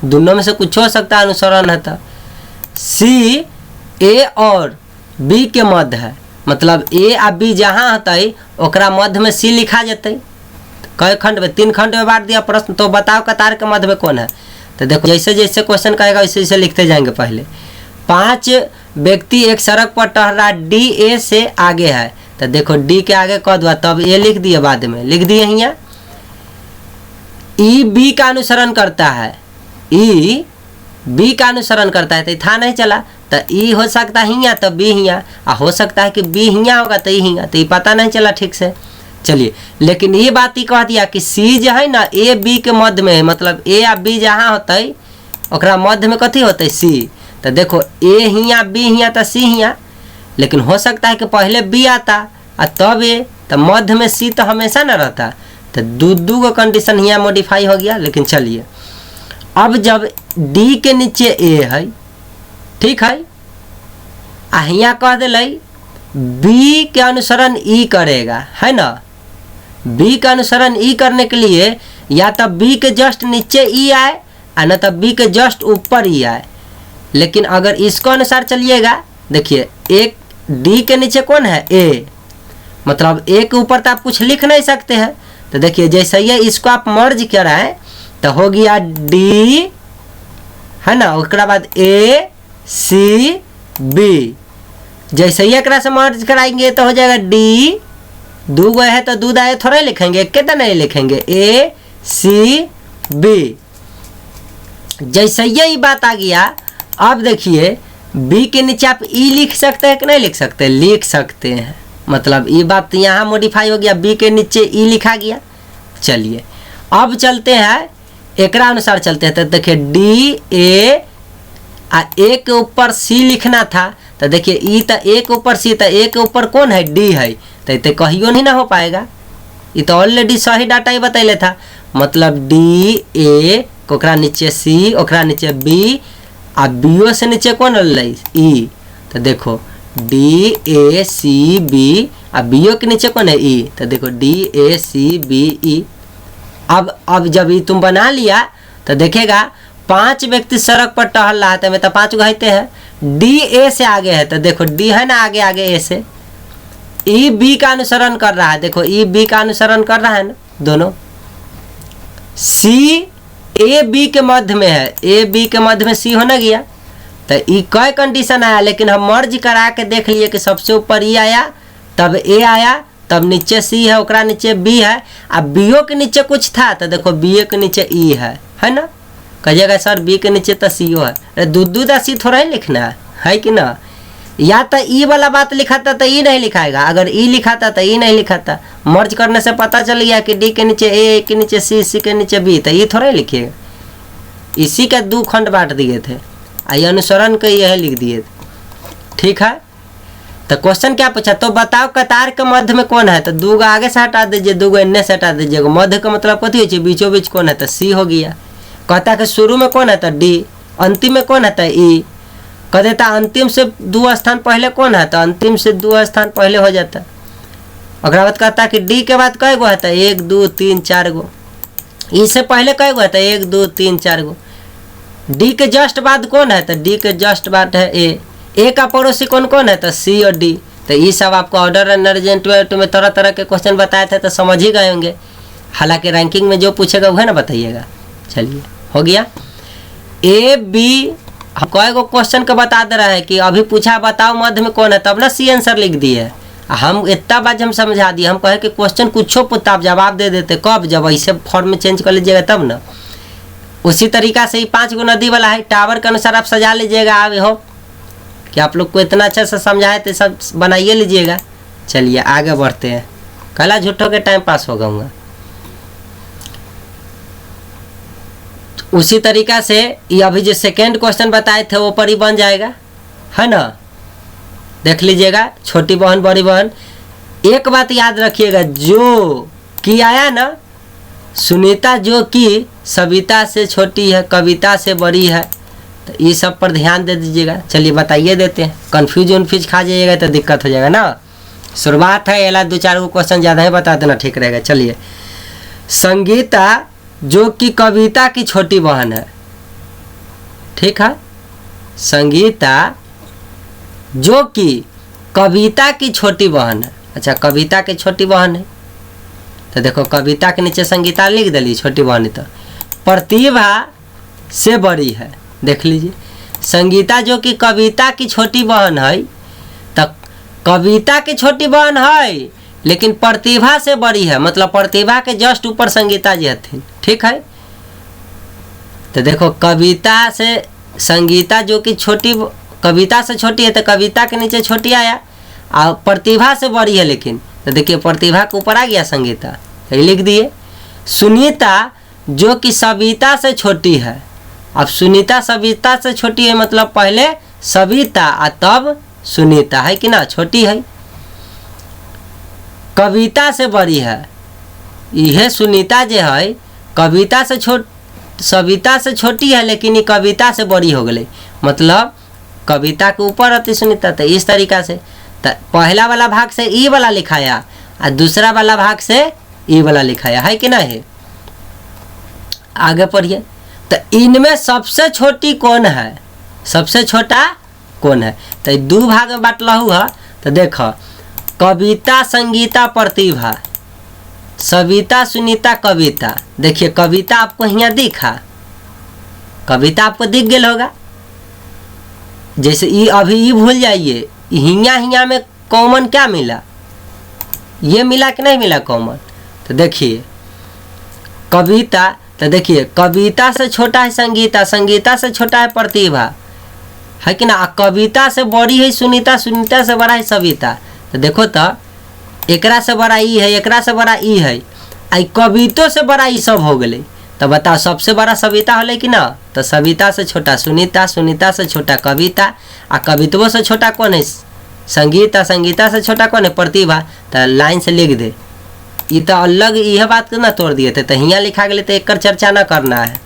S1: दोनों में से कुछ हो सकता है अनुसरण है। तो सी ए और बी के मध्य है, मतलब ए और बी जहाँ होता है ओकरा मध्य में सी लिखा जाते। कई खंड में, 3 खंड में बांट दिया प्रश्न, तो बताओ कतार के मध्य में कौन है। तो देखो जैसे जैसे क्वेश्चन कहेगा वैसे वैसे लिखते जाएंगे। पहले 5 व्यक्ति एक सड़क पर टहरा, डी ए से आगे है, तो देखो डी के आगे कह दो, तब ए लिख दिए, बाद में लिख दिए यहाँ। ई बी का अनुसरण करता है, ई बी का अनुसरण करता है, तो था नहीं चला, तो ई हो सकता है हियाँ, तो बी हियाँ, और हो सकता है कि बी हियाँ होगा तो ई हियाँ, तो ये पता नहीं चला ठीक से। चलिए, लेकिन ये बात ही कह दिया कि सी जो है ना ए बी के मध्य में है, मतलब ए या बी जहाँ होता है ओकरा मध्य में कथी होता है, सी। तो देखो ए हियाँ बी हियाँ तो सी हियाँ, लेकिन हो सकता है कि पहले बी आता और तब ए, तो मध्य में सी तो हमेशा ना रहता, तो दो गो कंडीशन यहाँ मॉडिफाई हो गया। लेकिन चलिए, अब जब डी के नीचे ए है, ठीक है, आ यहाँ कह दिले बी के अनुसरण ई करेगा, है ना। बी का अनुसरण ई करने के लिए या तो बी के जस्ट नीचे ई आए और न तो बी के जस्ट ऊपर ई है। लेकिन अगर इसको अनुसार चलिएगा, देखिए एक डी के नीचे कौन है, ए, मतलब ए के ऊपर तो आप कुछ लिख नहीं सकते हैं। तो देखिए जैसे ही इसको आप मर्ज कराएं तो हो गया डी, है ना, उसके बाद ए सी बी। जैसे ही एक से मर्ज कराएंगे तो हो जाएगा डी, दो गए है तो दूध आए थोड़ा ही लिखेंगे, एक के तो नहीं लिखेंगे, ए सी बी। जैसे ही बात आ गया, अब देखिए बी के नीचे आप ई लिख सकते हैं कि नहीं लिख सकते, लिख सकते हैं। मतलब ये बात यहाँ मॉडिफाई हो गया, बी के नीचे ई लिखा गया। चलिए अब चलते हैं एकरा अनुसार चलते हैं। तो देखिए डी ए के ऊपर सी लिखना था, तो देखिए ई तो ए के ऊपर सी, तो ए के ऊपर कौन है, डी है, तो कहियो नहीं ना हो पाएगा। ये तो ऑलरेडी सही डाटा ही बतैले था। मतलब डी ए ओकरा नीचे सी, ओकरा नीचे बी, आ बीओ से नीचे कौन ई। तो देखो डी ए सी बी, आ बीओ के नीचे कौन है, ई। तो देखो D A C B E. अब जब ये तुम बना लिया तो देखेगा 5 व्यक्ति सड़क पर टहल रहा था, में तो 5 घंटे हैं। डी ए से आगे है, तो देखो डी है ना आगे आगे ए से, ई बी का अनुसरण कर रहा है, देखो ई बी का अनुसरण कर रहा है ना दोनों। सी ए बी के मध्य में है, ए बी के मध्य में सी होना गया। तो ई कई कंडीशन आया, लेकिन हम मर्ज करा के देख लिए कि सबसे ऊपर ई आया, तब ए आया, तब नीचे सी है, ओकरा नीचे बी है। अब बीओ के नीचे कुछ था, तो देखो बीए के नीचे ई है ना। कहिएगा सर बी के नीचे तो सी है, अरे दूध सी थोड़ा ही लिखना है कि ना। या तो ई वाला बात लिखा था तो ई नहीं लिखाएगा, अगर ई लिखा था तो ई नहीं लिखा था। मर्ज करने से पता चल गया कि डी के नीचे ए के नीचे सी के नीचे बी, तो ई थोड़ा ही लिखिएगा। इसी का 2 खंड बांट दिए थे, आई अनुसरण के यह लिख दिए थे। ठीक है, तो क्वेश्चन क्या पूछा, तो बताओ कतार के मध्य में कौन है। तो 2 आगे से हटा दीजिए, 2 इन्ने से हटा दीजिएगा। मध्य का मतलब कथी हो, बीचों बीच कौन है, तो सी हो गया। कहता कि शुरू में कौन है, तो डी, अंतिम में कौन है, तो ई। कह देता अंतिम से 2 स्थान पहले कौन है, तो अंतिम से 2 स्थान पहले हो जाता। अगर बात कहता कि डी के बाद कै गो है, तो 1 2 3 4 गो। ई से पहले कै गो है, तो 1 2 3 4 गो। डी के जस्ट बाद कौन है, तो डी के जस्ट बाद है ए का पड़ोसी कौन कौन है, तो सी और डी। तो ये सब आपको ऑर्डर एंड अरेंजमेंट में तरह तरह के क्वेश्चन बताए थे, तो समझ ही गए होंगे। हालांकि रैंकिंग में जो पूछेगा वह ना बताइएगा। चलिए हो गया। ए बी हम कई गो क्वेश्चन का बता दे रहा है कि अभी पूछा बताओ मध्य में कौन है, तब ना सी आंसर लिख दिए। हम इतना बात हम समझा दिए, हम कहे कि क्वेश्चन कुछ पूछता आप जवाब दे देते, कब जब ऐसे फॉर्म में चेंज कर लीजिएगा तब ना। उसी तरीका से ही 5 गो नदी वाला है, टावर के अनुसार आप सजा लीजिएगा। आई होप कि आप लोग को इतना अच्छा से समझाए तो सब बनाइए लीजिएगा। चलिए आगे बढ़ते हैं, कला झूठों के टाइम पास हो गऊँगा। उसी तरीका से ये अभी जो सेकेंड क्वेश्चन बताए थे वो पर ही बन जाएगा, है ना। देख लीजिएगा, छोटी बहन बड़ी बहन। एक बात याद रखिएगा, जो की आया ना, सुनीता जो कि सविता से छोटी है, कविता से बड़ी है, तो ये सब पर ध्यान दे दीजिएगा। चलिए बताइए देते हैं, कन्फ्यूज खा जाइएगा तो दिक्कत हो जाएगा ना। शुरुआत है, एला 2-4 गो क्वेश्चन ज़्यादा ही बता देना ठीक रहेगा। चलिए, संगीता जो कि कविता की छोटी बहन है, ठीक है। संगीता जो कि कविता की छोटी बहन है, अच्छा कविता की छोटी बहन है, तो देखो कविता के नीचे संगीता लिख दिली, छोटी बहन। तो प्रतिभा से बड़ी है, देख लीजिए। संगीता जो कि कविता की छोटी बहन है, तो कविता की छोटी बहन है लेकिन प्रतिभा से बड़ी है, मतलब प्रतिभा के जस्ट ऊपर संगीता जी हथिन, ठीक है। तो देखो कविता से संगीता जो कि छोटी, कविता से छोटी है, तो कविता के नीचे छोटी आया, और प्रतिभा से बड़ी है लेकिन, तो देखिए प्रतिभा के ऊपर आ गया संगीता, लिख दिए। सुनीता जो कि सविता से छोटी है, अब सुनीता सविता से छोटी है, मतलब पहले सविता और तब सुनीता, है कि ना, छोटी है। कविता से बड़ी है, यह सुनीता जो है कविता से सविता से छोटी है, लेकिन ये कविता से बड़ी हो गई, मतलब कविता के ऊपर रहती सुनीता। तो इस तरीका से तो पहला वाला भाग से ई वाला लिखाया और दूसरा वाला भाग से ई वाला लिखाया, है कि नहीं। आगे पढ़िए। तो इनमें सबसे छोटी कौन है, सबसे छोटा कौन है? तो दो भाग में बांटलहू है। तो देखो कविता, संगीता, प्रतिभा, सविता, सुनीता, कविता। देखिए कविता आपको यहाँ दिखा, कविता आपको दिख गया होगा। जैसे ई अभी ई भूल जाइए, हिया में कॉमन क्या मिला, ये मिला कि नहीं मिला कॉमन? तो देखिए कविता, तो देखिए कविता से छोटा है संगीता, संगीता से छोटा है प्रतिभा, है कि ना? कविता से बड़ी है सुनीता, सुनीता से बड़ा है सविता। तो देखो तो एकरा से बड़ा ई है, एकरा से बड़ा ई है, आई कवितो से बड़ा ई सब हो गए। तो बताओ सबसे बड़ा सविता होले कि ना? तो सविता से छोटा सुनीता, सुनीता से छोटा कविता, आ कवित्वों से छोटा कौन है? संगीता, संगीता से छोटा कौन है? प्रतिभा। तो लाइन से लिख दे, ये तो अलग यह बात के ना तोड़ दिए थे। तो हियाँ लिखा गया तो एक चर्चा ना करना है,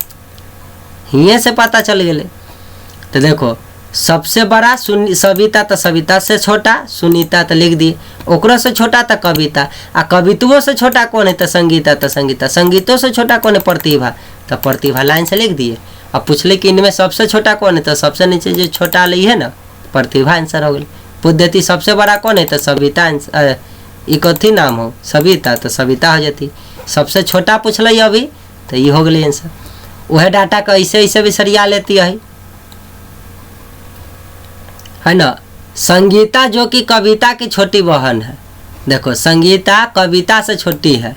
S1: हियाँ से पता चल गए। तो देखो सबसे बड़ा सविता, तो सविता से छोटा सुनीता, तो लिख दिए। ओकरो से छोटा तो कविता, आ कवित्वों से छोटा कौन है? तो संगीता, तो संगीता। संगीतों से छोटा कौन है? प्रतिभा, तो प्रतिभा लाइन से लिख दिए। अब पूछले कि इनमें सबसे छोटा कौन है? तो सबसे नीचे जो छोटा ली है ना, प्रतिभा आंसर हो गई। पूछ देती सबसे बड़ा कौन है? तो सविता, एक कथी नाम हो? सविता, तो सविता हो जाती। सबसे छोटा पूछल अभी, तो ये हो गई आंसर। वह डाटा का ऐसे ऐसे भी सरिया लेती है ना। संगीता जो कि कविता की छोटी बहन है। देखो संगीता कविता से छोटी है,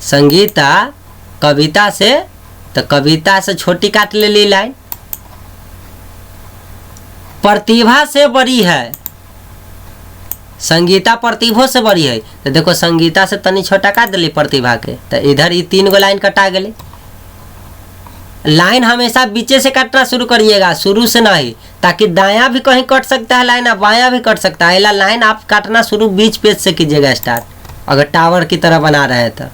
S1: संगीता कविता से, तो कविता से छोटी काट ले ली लाइन। प्रतिभा से बड़ी है, संगीता प्रतिभा से बड़ी है। तो देखो संगीता से तनी छोटा काट दिली प्रतिभा के, तो इधर ये 3 गो लाइन कटा गए। लाइन हमेशा बीचे से काटना शुरू करिएगा, शुरू से नहीं, ताकि दायां भी कहीं कट सकता है लाइन, बायां भी कट सकता है। लाइन आप काटना शुरू बीच पेज से कीजिएगा स्टार्ट, अगर टावर की तरह बना रहे तो।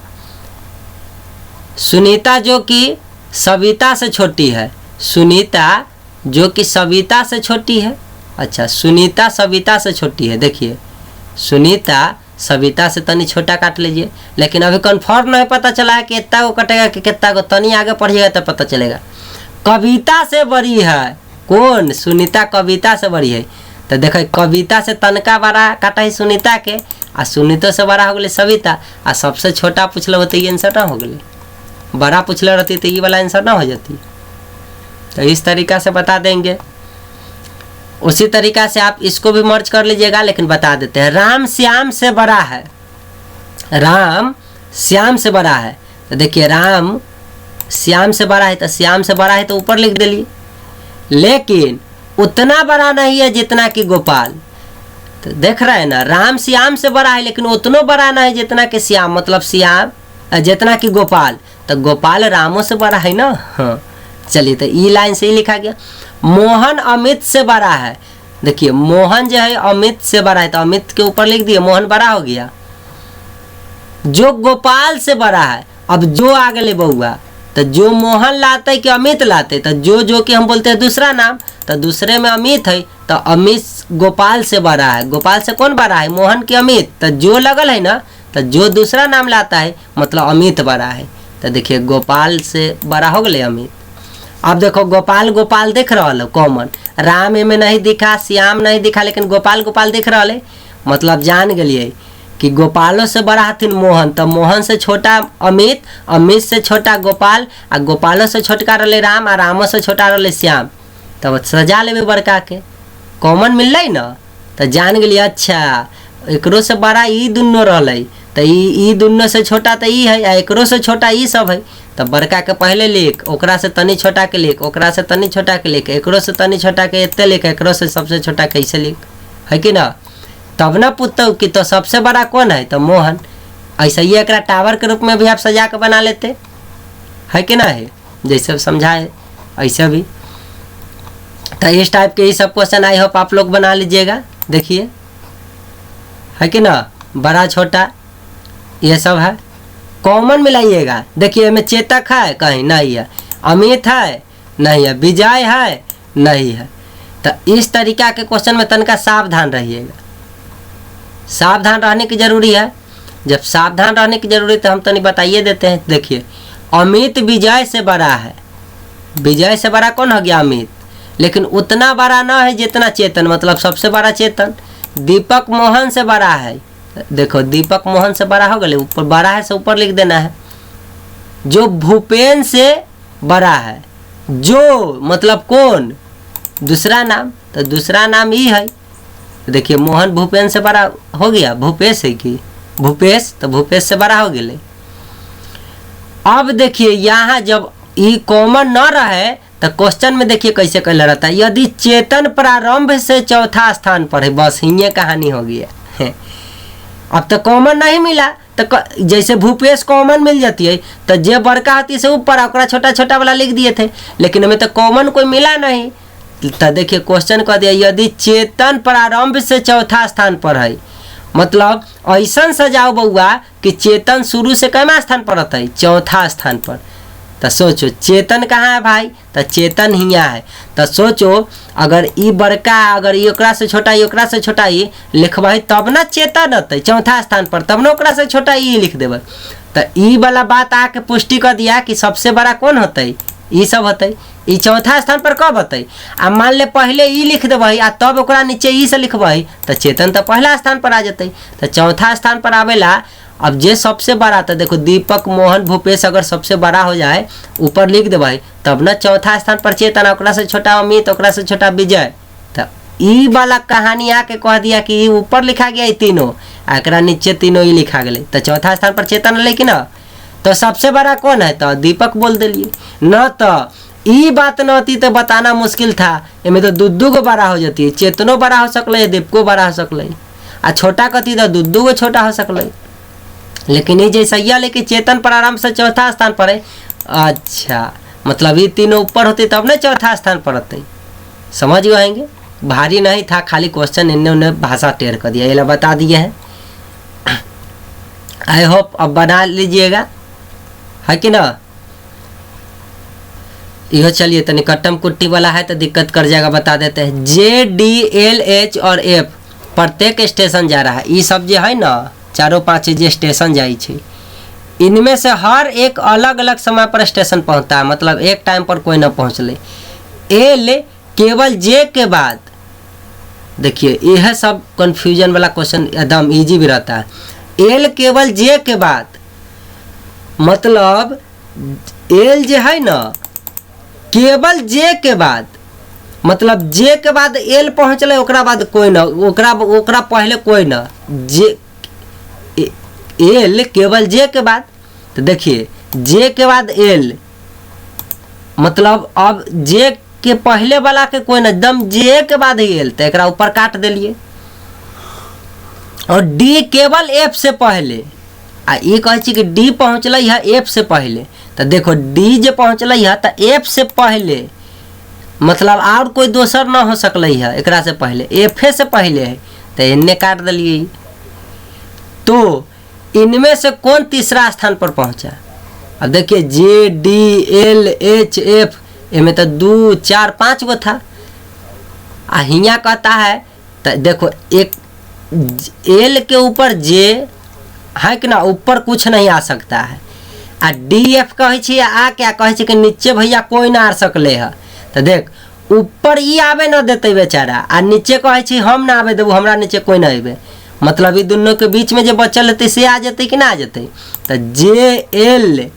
S1: सुनीता जो कि सविता से छोटी है, सुनीता जो कि सविता से छोटी है। अच्छा सुनीता सविता से छोटी है। देखिए सुनीता सविता से तनी छोटा काट लीजिए, लेकिन अभी कन्फर्म नहीं पता चला है कि कितना को कटेगा कि कितना को, तनी आगे पढ़िएगा तो पता चलेगा। कविता से बड़ी है कौन? सुनीता कविता से बड़ी है। तो देखो कविता से तनका बड़ा काटा है सुनीता के, आ सुनीता से बड़ा हो गए सविता, आ सबसे छोटा पूछल होते ये आंसर ना हो गए, बड़ा पूछल रहती तो ये वाला आंसर ना हो जाती। तो इस तरीका से बता देंगे। उसी तरीका से आप इसको भी मर्ज कर लीजिएगा, लेकिन बता देते हैं। राम श्याम से बड़ा है, राम श्याम से बड़ा है। तो देखिए राम श्याम से बड़ा है, तो श्याम से बड़ा है तो ऊपर लिख दिलिए, लेकिन उतना बड़ा नहीं है जितना कि गोपाल। तो देख रहे हैं ना, राम श्याम से बड़ा है लेकिन उतना बड़ा नहीं जितना कि श्याम, मतलब श्याम जितना कि गोपाल। तो गोपाल रामों से बड़ा है ना। हाँ चलिए, तो ई लाइन से ही लिखा गया। मोहन अमित से बड़ा है। देखिए मोहन जो है अमित से बड़ा है, तो अमित के ऊपर लिख दिए, मोहन बड़ा हो गया। जो गोपाल से बड़ा है, अब जो आ गए बउआ, तो जो मोहन लाते कि अमित लाते, तो जो कि हम बोलते हैं दूसरा नाम, तो दूसरे में अमित है, तो अमित गोपाल से बड़ा है। गोपाल से कौन बड़ा है? मोहन की अमित। तो जो लगल है ना, तो जो दूसरा नाम लाता है मतलब अमित बड़ा है। तो देखिए गोपाल से बड़ा हो गए अमित। अब देखो गोपाल गोपाल दिख रहा है कॉमन, राम में नहीं दिखा, श्याम नहीं दिखा, लेकिन गोपाल गोपाल दिख रहा है, मतलब जान गए कि गोपालों से बड़ा हथिन मोहन, तो मोहन से छोटा अमित, अमित से छोटा गोपाल, आ गोपालों से छोटका रहे राम, आ रामों से छोटा रहे श्याम। तब सजा ले बड़का के कॉमन मिल रही ना, तो जान गए अच्छा एकरो से बड़ा ई दुनों रहा, तो ई दुनों से छोटा तो ई है, एकरो से छोटा ई सब है। तो बड़का के पहले लिख, ओकरा से तनी छोटा के लिख, ओकरा से तनी छोटा के लिख, एकरो से तनी छोटा के एते लिख, एकरो से सबसे छोटा कैसे लिख, है कि ना? तब ना पूछता कि तो सबसे बड़ा कौन है? तो मोहन। ऐसा ही एक टावर के रूप में भी आप सजा के बना लेते, है कि ना? है जैसे समझाए ऐसा भी। तो इस टाइप के ही सब क्वेश्चन आई होप आप लोग बना लीजिएगा। देखिए है कि ना, बड़ा छोटा ये सब है, कॉमन मिलाइएगा। देखिए इसमें चेतक है कहीं नहीं है, अमित है नहीं है, विजय है नहीं है। तो इस तरीका के क्वेश्चन में तनका सावधान रहिएगा, सावधान रहने की जरूरी है। जब सावधान रहने की जरूरी तो हम तनी बताइए देते हैं। देखिए अमित विजय से बड़ा है। विजय से बड़ा कौन हो गया? अमित। लेकिन उतना बड़ा ना है जितना चेतन, मतलब सबसे बड़ा चेतन। दीपक मोहन से बड़ा है। देखो दीपक मोहन से बड़ा हो गया, ऊपर बड़ा है से ऊपर लिख देना है। जो भूपेन से बड़ा है, जो मतलब कौन? दूसरा नाम, तो दूसरा नाम ही है। देखिए मोहन भूपेन से बड़ा हो गया, भूपेश है कि भूपेश, तो भूपेश से बड़ा हो गया। अब देखिए यहाँ जब ई कॉमन न रहे तो क्वेश्चन में देखिए कैसे कहला रहता है, यदि चेतन प्रारंभ से चौथा स्थान पर है, बस ये कहानी हो गया। अब तो कॉमन नहीं मिला, तो जैसे भूपेश कॉमन मिल जाती है तो जे बड़का होती से ऊपर ओकरा छोटा छोटा वाला लिख दिए थे, लेकिन हमें तो कॉमन कोई मिला नहीं। तो देखिए क्वेश्चन कह दिया यदि चेतन प्रारंभ से चौथा स्थान पर है, मतलब ऐसा सजाओ बउआ कि चेतन शुरू से कैमा स्थान पर रहता है? चौथा स्थान पर। तो सोचो चेतन कहाँ है भाई? तो चेतन हियाँ है। तो सोचो अगर ई बड़का, अगर ई ओकरा से छोटा, ई ओकरा से छोटा ई लिखबै तब ना चेतन रहते चौथा स्थान पर, तब ना ओकरा से छोटा ई लिख देबै। तो ई वाला बात आके पुष्टि कर दिया कि सबसे बड़ा कौन होते? ई सब होते। ई चौथा स्थान पर कब होते? आ मान ले पहले ई लिख देबै आ तब ओकरा नीचे ई से लिखबै तो चेतन तो पहला स्थान पर आ जते। तो चौथा स्थान पर आवेला। अब जे सबसे बड़ा, तो देखो दीपक मोहन भूपेश अगर सबसे बड़ा हो जाए ऊपर लिख देबै तब ना चौथा स्थान पर चेतन, ओकरा से छोटा अमित, ओकरा से छोटा विजय। तो ई वाला कहानी आके कह दिया कि ऊपर लिखा गया तीनों, एकरा नीचे तीनों ही लिखा गए, तो चौथा स्थान पर चेतन लेकिन न। तो सबसे बड़ा कौन है? तो दीपक बोल दिलिए न। तो ई बात न होती तो बताना मुश्किल था। इनमें तो दू गो बड़ा हो जाती है, चेतनो बड़ा हो सकल, दीपको बड़ा हो सकल, आ छोटा कथी तो दू गो छोटा हो सकल। लेकिन ये जैसा यह लेकिन चेतन प्रारंभ से चौथा स्थान पर है। अच्छा मतलब ये तीनों ऊपर होते तब ना चौथा स्थान पर होते। समझ गए आएंगे? भारी नहीं था, खाली क्वेश्चन इन्हें उन्हें भाषा टेर कर दिया, ये बता दिए हैं। आई होप अब बना लीजिएगा, है कि ना? यह चलिए तनी कट्टम कुट्टी वाला है तो दिक्कत कर जाएगा, बता देते हैं। जे डी एल एच और एफ प्रत्येक स्टेशन जा रहा है। ये सब जो है ना चारों पाँच जे स्टेशन जाई छे, इनमें से हर एक अलग अलग समय पर स्टेशन पहुंचता है, मतलब एक टाइम पर कोई ना पहुंचले। एल केवल जे के बाद, देखिए यह सब कंफ्यूजन वाला क्वेश्चन एकदम इजी भी रहता है। एल केवल जे के बाद, मतलब एल जे है ना केवल जे के बाद, मतलब जे के बाद एल पहुँचल, ओकरा बाद कोई ना, ओकरा पहले कोई ना। जे एल केवल जे के बाद, तो देखिए जे के बाद एल, मतलब अब जे के पहले वाला के कोई ना, एकदम जे के बाद ही एल, तो एकरा ऊपर काट दिलिए। और डी केवल एफ से पहले, आ ये कहे कि डी पहुँचल है एफ से पहले, तो देखो डी जे पहुँचल है तो एफ से पहले, मतलब और कोई दोसर ना हो सकल है एकरा से पहले, एफ से पहले है, तो इन्हें काट दिलिए। तो इनमें से कौन तीसरा स्थान पर पहुंचा? अब देखिए जे डी एल एच एफ, इनमें तो 2 4 5 गो था। हिया कहता है तो देखो एक एल के ऊपर जे है कि ना, ऊपर कुछ नहीं आ सकता है। आ डी एफ कहे आ क्या कहे कि नीचे भैया कोई ना आ सकले है। तो देख ऊपर ई आवे न देते बेचारा, आ नीचे कहे हम ना आवे देबू, हमरा नीचे कोई ना आवे, मतलब ये दोनों के बीच में जो बचल रहते से आ जाते कि ना आ जाते। तो जे एल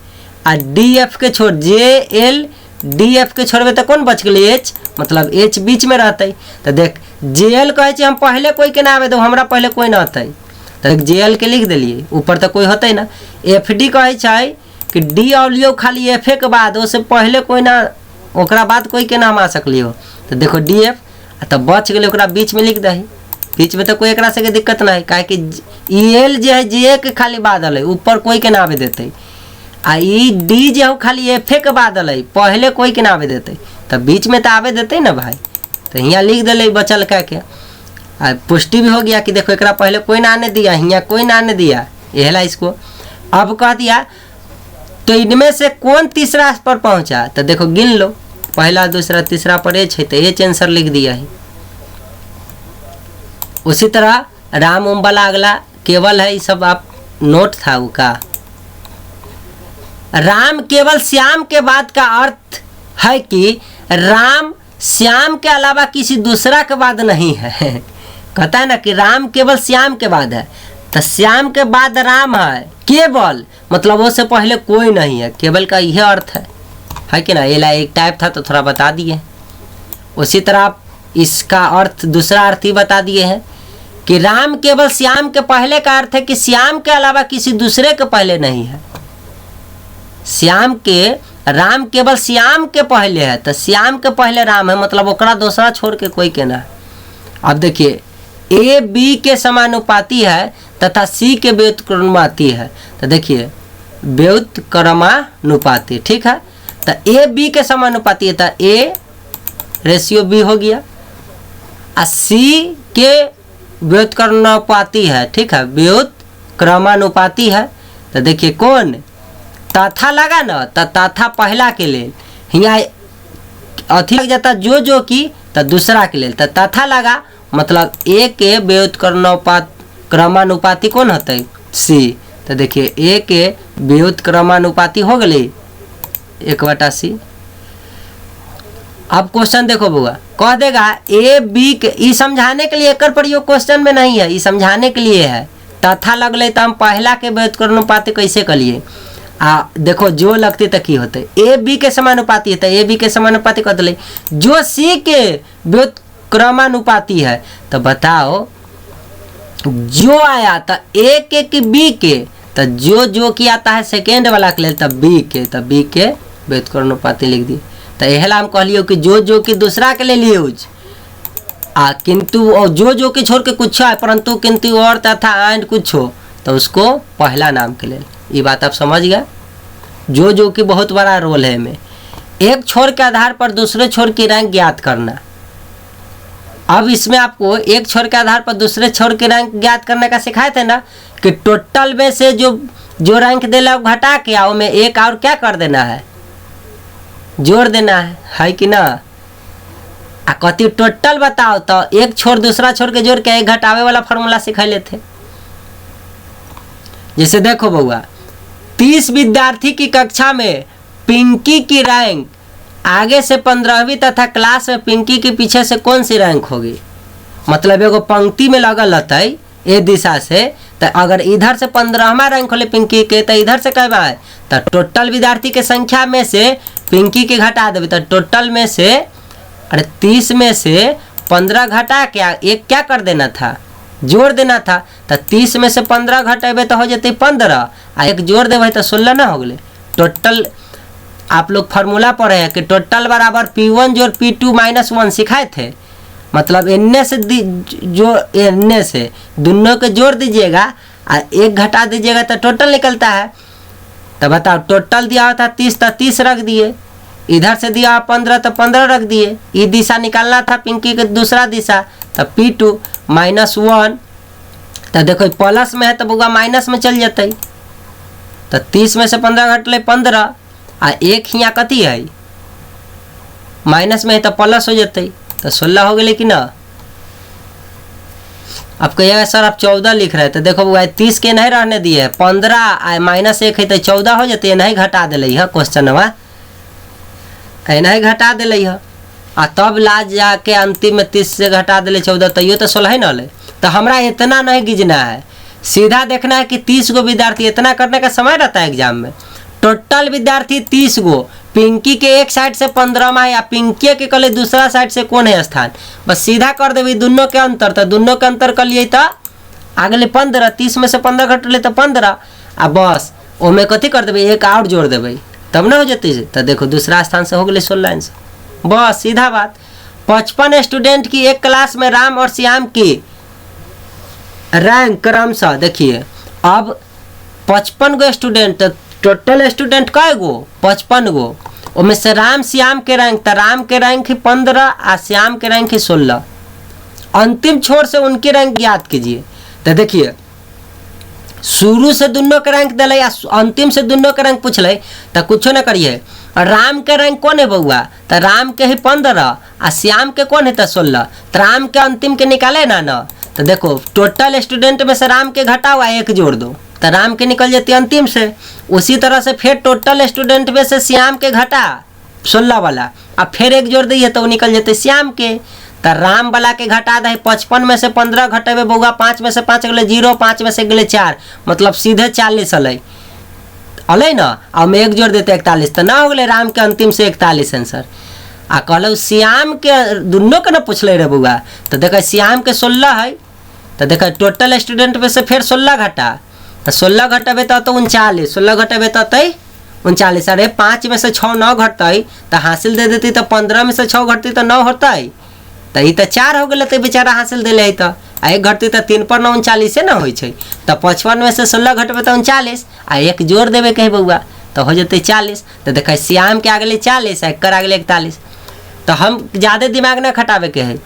S1: आ डी एफ के छोड़, जे एल डी एफ के छोड़बे तो कौन बच गए? एच, मतलब एच बीच में रहते। तो देख जे एल कहे हम पहले कोई के ना आवे दो, हमरा पहले कोई ना होते, तो जे एल के लिख दिलिए, ऊपर तो कोई होते ना। एफ डी कहे कि डी और लियो खाली एफ के बाद, उससे पहले कोई ना, ओकरा बाद कोई के नाम आ सकलियो। तो देखो डी एफ तो बच गए, ओकरा बीच में लिख दही, बीच में तो कोई एकरा से दिक्कत ना है, काहे कि ई एल जो है जे के खाली बादल है, ऊपर कोई के ना आवे देते। आ ई डी जो है खाली एफ के बादल है, पहले कोई के ना आवे देते, तो बीच में तो आवे देते ना भाई। तो यहाँ लिख दिले बचल का क्या, पुष्टि भी हो गया कि देखो एकरा पहले कोई ना आने दिया, यहाँ कोई ना आने दिया, यहला इसको। अब कह दिया तो इनमें से कौन तीसरा पर पहुंचा? तो देखो गिन लो, पहला दूसरा तीसरा पर एच है, तो एच आंसर लिख दिया है। उसी तरह राम ओम वाला अगला केवल है, ये सब आप नोट था उसका। राम केवल श्याम के बाद का अर्थ है कि राम श्याम के अलावा किसी दूसरा के बाद नहीं है। कहता है ना कि राम केवल श्याम के बाद है, तो श्याम के बाद राम है केवल, मतलब वो से पहले कोई नहीं है। केवल का यह अर्थ है कि ना। ये एक टाइप था तो थोड़ा बता दिए। उसी तरह आप इसका अर्थ दूसरा अर्थ ही बता दिए हैं कि राम केवल श्याम के पहले का अर्थ है कि श्याम के अलावा किसी दूसरे के पहले नहीं है। राम केवल श्याम के पहले है, तो श्याम के पहले राम है, मतलब ओकरा दूसरा छोड़ के कोई के ना। अब देखिए ए बी के समानुपाती है तथा सी के व्युत्क्रमानुपाती है। तो देखिए व्युत्क्रमानुपाती, ठीक है। तो ए बी के समानुपाती है, तो ए रेशियो बी हो गया। और सी के व्युत्क्रमानुपाती है, ठीक है, व्युत्क्रमानुपाती है। तो देखिए कौन तथा लगा ना, तो तथा पहला के लिए यहाँ अथी लग जाता जो की, तो दूसरा के लिए तो तथा लगा, मतलब ए के व्युत्क्रमानुपाती कौन होता है? सी। तो देखिए ए के व्युत्क्रमानुपाती हो गई 1/c। अब क्वेश्चन देखो बुआ, कह देगा ए बी के, ई समझाने के लिए एक प्रयोग क्वेश्चन में नहीं है, ई समझाने के लिए है। तथा लगले तो हम पहला के व्युत्क्रमानुपाती कैसे करिए? देखो जो लगती तो की होते ए बी के समानुपाती है, तो ए बी के समानुपाती कह दिले जो सी के व्युत्क्रमानुपाती है। तो बताओ जो आया तो ए के कि बी के, तो जो की आता है सेकेंड वाला के लिए, तब बी के, तब बी के व्युत्क्रमानुपाती लिख दी। तो यह हम कहलिए कि जो कि दूसरा के लिए यूज किंतु जो कि छोड़ के कुछ है, परंतु किंतु और तथा एंड कुछ हो तो उसको पहला नाम के लिए। ये बात आप समझ गए। जो कि बहुत बड़ा रोल है में। एक छोर के आधार पर दूसरे छोर की रैंक ज्ञात करना। अब इसमें आपको एक छोर के आधार पर दूसरे छोर की रैंक ज्ञात करने का सिखाए थे ना, कि टोटल में से जो रैंक देला घटा के आओ में एक और क्या कर देना है, जोड़ देना है कि ना। कति टोटल बताओ, तो एक छोर दूसरा छोर के जोड़ के एक घटावे वाला फॉर्मूला सिखा लेते। जैसे देखो बउआ, 30 विद्यार्थी की कक्षा में पिंकी की रैंक आगे से 15वीं तथा क्लास में पिंकी के पीछे से कौन सी रैंक होगी? मतलब एगो पंक्ति में लगल रहता है ए दिशा से, तो अगर इधर से 15वां रैंक होले पिंकी के, तो इधर से कैबा है, तो टोटल विद्यार्थी के संख्या में से पिंकी के घटा देवे, तो टोटल में से 30 में से 15 घटा के एक क्या कर देना था, जोड़ देना था। तो 30 में से 15 घटेबे तो हो जाते 15, आ एक जोड़ देवे तो 16 ना हो गए। टोटल आप लोग फार्मूला पढ़े हैं कि टोटल बराबर P1 जोड़ P2 - 1 सिखाए थे। मतलब एन्ने से जो एन्ने से दोनों के जोड़ दीजिएगा और एक घटा दीजिएगा तो टोटल निकलता है। तो बताओ टोटल दिया हुआ था 30, तो 30 रख दिए, इधर से दिया 15 तो 15 रख दिए। ये दिशा निकालना था पिंकी के दूसरा दिशा, तो P2 -1। तो देखो प्लस में है तो बुआ माइनस में चल जाते। तो 30 में से 15 घटले 15, आ एक हियाँ कथी है माइनस में है तो प्लस हो जाते, तो 16 हो गए कि ना। अब कहिएगा सर आप 14 लिख रहे हैं, तो देखो बुआ 30 के नहीं रहने दिए, 15 -1 है तो 14 हो जाते, नहीं घटा दिले है क्वेश्चन नहीं घटा दिले है। आ तब ला जाके अंतिम में 30 से घटा दिले 14, तो ये तो 16 न ले। तो हमरा इतना नहीं गिजना है, सीधा देखना है कि 30 गो विद्यार्थी, इतना करने का समय रहता है एग्जाम में। टोटल विद्यार्थी 30 गो, पिंकी के एक साइड से 15वां या पिंकी के कल दूसरा साइड से कौन है स्थान, बस सीधा कर देवी दोनों के अंतर। तो दोनों के अंतर कर लिए तो आगले 15, 30 में से 15 घटले तो 15, आ बस ओमे कथी कर देवे एक और जोड़ देवे तब ना हो जाती। तो देखो दूसरा स्थान से हो गए 16 आंसर, बस सीधा बात। 55 स्टूडेंट की एक क्लास में राम और श्याम की रैंक क्रमशः, देखिए अब 55 गो स्टूडेंट, टोटल स्टूडेंट कै गो 55 गो, उनमें से राम श्याम के रैंक, तो राम के रैंक ही 15 और श्याम के रैंक ही 16। अंतिम छोर से उनकी रैंक याद कीजिए। तो देखिए शुरू से दोनों के रैंक दिले या अंतिम से दोनों के रैंक पूछले, तो कुछ न करिए। राम के रैंक कौन है बउआ, तो राम के ही 15 और श्याम के कौन है तो 16। तो राम के अंतिम के निकाले ना। तो देखो टोटल स्टूडेंट में से राम के घटा हुआ एक जोड़ दो, तो राम के निकल जाती अंतिम से। उसी तरह से फिर टोटल स्टूडेंट में से श्याम के घटा 16 वाला, अब फिर एक जोड़ दिए तो वो निकल जाते श्याम के। तो राम वाला के घटा दे 55 में से 15 घटेबे बउआ, 5 में से 5 गले 0, 5 में से गले 4, मतलब सीधे 40 अलै ना। अब में एक जोड़ देते 41, तो ना हो गए राम के अंतिम से 41 आंसर। आ कहल श्याम के दुनों के ना पूछले रे बउआ, तो देख श्याम के 16 है, तो देख टोटल स्टूडेंट में से फिर 16 घटा, तो 16 घटेबे तो 39, 16 घटेबे तो 39। अरे 5 में से 6 9 घटते तो हासिल दे देती, तो 15 में से 6 घटती तो 9 होते, तो ये तो 4 हो गए, तो बेचारा हासिल दिले है। तो एक घटती तो 3 पर 9 39 ना हो, तो 55 में से 16 घटबे तो 39, आ एक जोड़ देवे कहे बउआ तो हो जाते 40। तो देख श्याम के आगे 40 एक आगे 41। तो हम ज़्यादा दिमाग ना खटावे के है,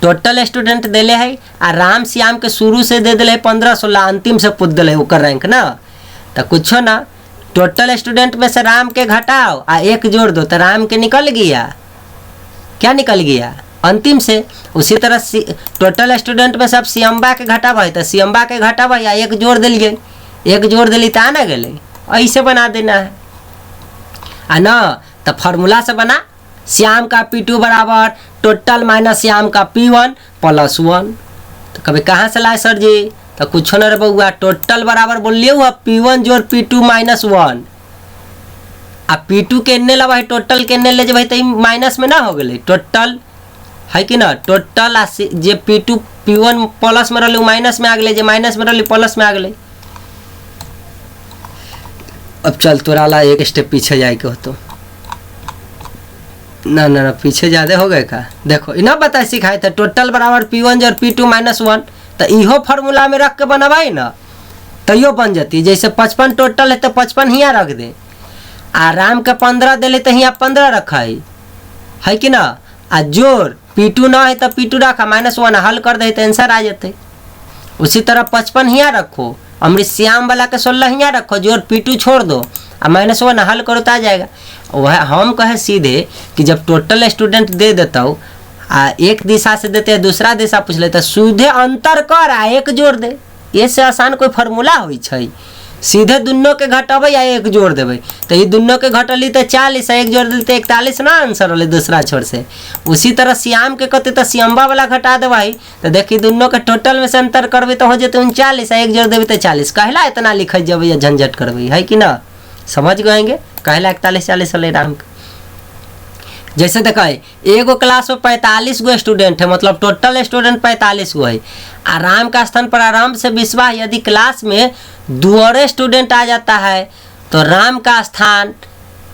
S1: टोटल स्टूडेंट दिले है आ राम श्याम के शुरू से दे दिले 15 16, अंतिम से पूछ दिले ओकर रैंक ना। तो कुछो ना, टोटल स्टूडेंट में से राम के घटाओ आ एक जोड़ दो, तो राम के निकल गया, क्या निकल गया अंतिम से। उसी तरह टोटल स्टूडेंट में सब श्याम्बा के घटाब है, तो श्याम्बा के घटाब या एक जोड़ दिलिए, एक जोड़ दिली तो आना गए, ऐसे बना देना है आ ना। तो फार्मूला से बना श्याम का P2 बराबर टोटल माइनस श्याम का P1 प्लस 1। तो कभी कहाँ से लाए सर जी, तो कुछ न रे बउआ, टोटल बराबर बोलिए हुआ P1 जोड़ P2 माइनस 1। अब P2 के एन्ने लबा है, टोटल के एन्ने ले जब तो माइनस में ना हो गए, टोटल है कि ना। टोटल जे P2 P1 प्लस में रही माइनस में आ गए, जे माइनस में रही प्लस में आ गए। अब चल तोरा ला एक स्टेप पीछे जाए के हो, तो ना ना ना पीछे ज़्यादा हो गए का। देखो इन्हें बता सिखाए थे टोटल बराबर P1 जोड़ P2 माइनस 1, तो इहो फार्मूला में रख के बनवाई ना तो यो बन जाती। जैसे 55 टोटल है तो 55 हियाँ रख दे, आराम के 15 दिले तो हियाँ 15 रखा है कि ना। आ जोड़ P2 ना है तो P2 रखा -1 हल कर दे तो आंसर आ जाते। उसी तरह 55 हियाँ रखो, अमृत श्याम वाला के 16 हियाँ रखो, जोड़ P2 छोड़ दो और -1 हल करो तो आ जाएगा। वह हम कहे सीधे कि जब टोटल स्टूडेंट दे देता हूँ आ एक दिशा से देते हैं दूसरा दिशा पूछ लेता, सीधे अंतर कर आ एक जोड़ दे, ये से आसान कोई फार्मूला होइ छै। सीधे दुनों के घटबै या एक जोड़ देवे, तो ये दुनों के घटली तो 40 एक जोड़ दिल तो 41 ना आंसर होले दूसरा छोर से। उसी तरह श्याम के कहते तो श्याम्बा वाला घटा देवाई, तो देखी दोनों के टोटल में से अंतर करबे तो हो जाते 39, एक जोड़ देवे तो 40। कहला इतना लिख जब या झंझट करबे, है कि ना, समझ गएंगे। कहला 41 40 होले राम के। जैसे देखा एगो क्लास में 45 गो स्टूडेंट है, मतलब टोटल स्टूडेंट 45 गो है। आराम का स्थान पर आराम से 20 है। यदि क्लास में 2 और स्टूडेंट आ जाता है तो राम का स्थान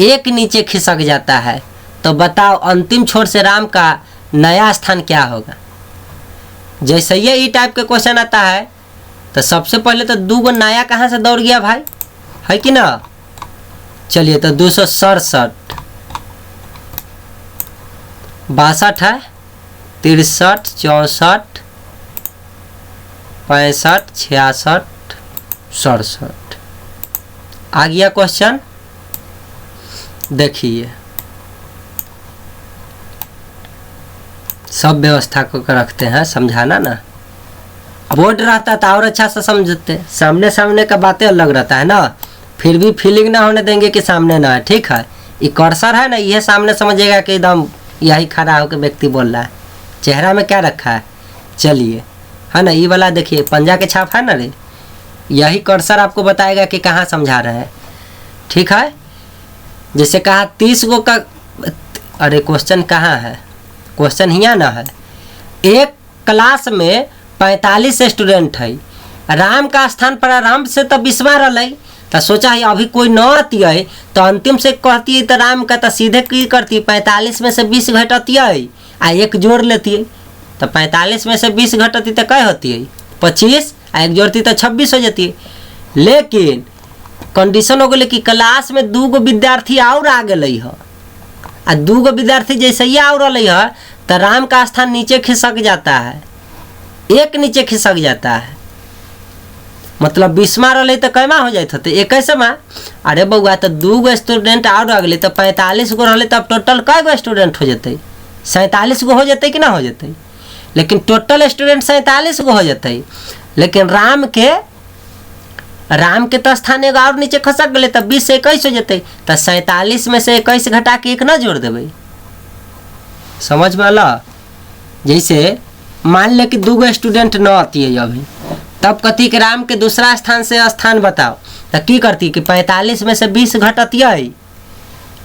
S1: एक नीचे खिसक जाता है। तो बताओ अंतिम छोर से राम का नया स्थान क्या होगा। जैसे ये टाइप के क्वेश्चन आता है तो सबसे पहले तो 2 गो नया कहाँ से दौड़ गया भाई, है कि ना। चलिए तो 267 62 है, 63 64 65 66 67 आ गया क्वेश्चन। देखिए सब व्यवस्था को रखते हैं, समझाना ना। बोर्ड रहता तो और अच्छा से समझते, सामने सामने का बातें अलग रहता है ना, फिर भी फीलिंग ना होने देंगे कि सामने ना है। ठीक है, ये कर्सर है ना, यह सामने समझेगा कि एकदम यही खड़ा होकर व्यक्ति बोल रहा है, चेहरा में क्या रखा है। चलिए है ना, ये वाला देखिए पंजा के छाप है ना रे, यही कर्सर आपको बताएगा कि कहाँ समझा रहे हैं। ठीक है, जैसे कहा 30 गो का, अरे क्वेश्चन कहाँ है, क्वेश्चन हियाँ ना है। एक क्लास में 45 स्टूडेंट है, राम का स्थान पर आराम से तो 20 रहा, तो सोचा है अभी कोई न आती है तो अंतिम से कहती है तो राम का तो सीधे की करती 45 में से 20 घटती है आ एक जोड़ लेती है, तो 45 में से 20 घटती तो क्या होती है 25, आ एक जोड़ती तो 26 हो जाती है। लेकिन कंडीशन हो गई कि क्लास में 2 गो विद्यार्थी और आ गए है, आ 2 गो विद्यार्थी जैसे ही और रही है तो राम का स्थान नीचे खिसक जाता है, एक नीचे खिसक जाता है। मतलब 20 रही तो कैमा हो जाते थे 21 में। अरे बउआ तो 2 गो स्टूडेंट और आ गए तो 45 गो रहे, तब टोटल कै गो स्टूडेंट हो जाते, 47 गो हो जाते कि ना हो जाते। लेकिन टोटल स्टूडेंट 47 गो हो जाते, लेकिन राम राम के तो स्थान एगो और नीचे खसक गए, तब 20 से 21 हो जते, तो 47 में से 21 घटा के 1 ना जोड़ देवे। समझ में आला? जैसे मान ले कि 2 स्टूडेंट न आती है अभी, तब कथी के राम के दूसरा स्थान से स्थान बताओ, तो की करती कि 45 में से 20 घटतिए,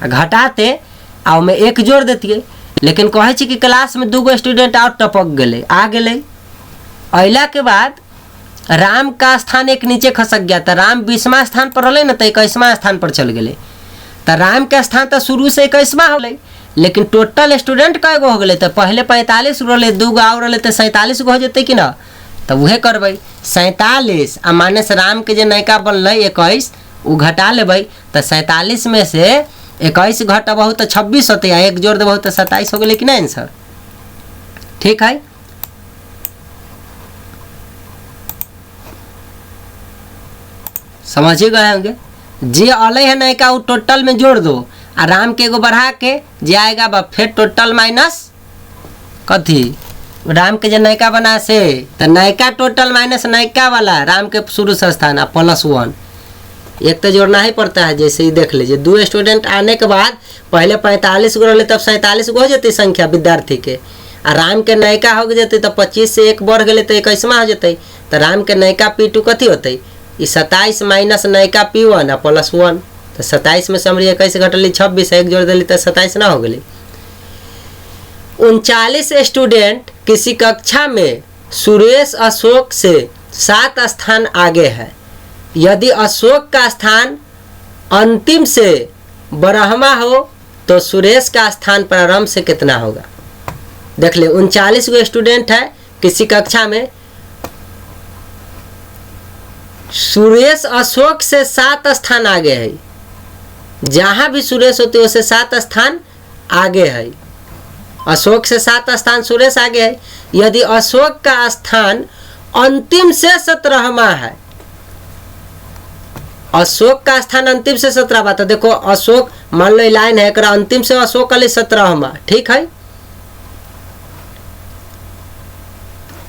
S1: घटाते आ में 1 जोड़ देती। लेकिन कहे कि क्लास में 2 स्टूडेंट और टपक गए, आ गए, अला के बाद राम का स्थान 1 नीचे खसक गया, तो राम 20वां स्थान पर रहे ना, तो 21वां स्थान पर चल गए। तो राम के स्थान तो शुरू से 21वां हो गए, लेकिन टोटल स्टूडेंट कै गो हो गए, तो पहले 45 रहे, 2 गो और रहे तो 47 गो हो जते कि ना। तो वह करबे 47 आ माइनस राम के जो नयका बनल 21 वो घटा लेबै, तो 47 में से 21 घटबहु तो 26 होते, 1 जोड़ देबहु तो 27 हो गए कि नहीं आंसर। ठीक है, समझ ही गए होंगे। जे अल है नयका वो टोटल में जोड़ दो, और राम के एगो बढ़ा के जे आएगा बा फिर टोटल माइनस कथी राम के जो नयका बना से, तो नयका टोटल माइनस नयका वाला राम के शुरू से स्थान +1, एक तो जोड़ना ही पड़ता है। जैसे ही देख लीजिए 2 स्टूडेंट आने के बाद पहले 45 गो रहे, तब 47 गो हो जाती संख्या विद्यार्थी के, और राम के नयका हो जाते तो 25 से 1 बढ़ गए तो 21वां हो जाते, तो राम के नयका P2 कथी होते, 27 माइनस नयका P1 आ +1, तो 27 में से हमारी 21 घटली 26, 1 जोड़ दिली तो 27 ना हो गई। 39 स्टूडेंट किसी कक्षा में सुरेश अशोक से 7 स्थान आगे है। यदि अशोक का स्थान अंतिम से 12वां हो तो सुरेश का स्थान प्रारंभ से कितना होगा। देख ले 39 गो स्टूडेंट है किसी कक्षा में, सुरेश अशोक से 7 स्थान आगे है, जहां भी सुरेश होते उससे 7 स्थान आगे है, अशोक से 7 स्थान सुरेश आगे है। यदि अशोक का स्थान अंतिम से 17वां है, अशोक का स्थान अंतिम से 17वां, तो देखो अशोक मान लो लाइन है अंतिम से अशोक अली 17वां, ठीक है,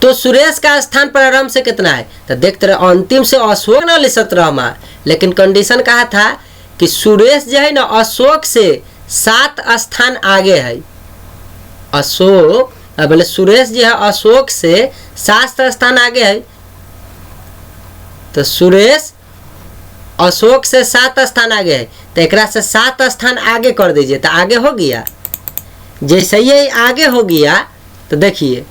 S1: तो सुरेश का स्थान प्रारंभ से कितना है, तो देखते रहे अंतिम से अशोक ना अली 17वां, लेकिन कंडीशन कहा था कि सुरेश जो है ना अशोक से 7 स्थान आगे है। अशोक बोले सुरेश जो है अशोक से 7 स्थान आगे है, तो सुरेश अशोक से 7 स्थान आगे है, तो एक से 7 स्थान आगे कर दीजिए, तो आगे हो गया। जैसे ही आगे हो गया तो देखिए,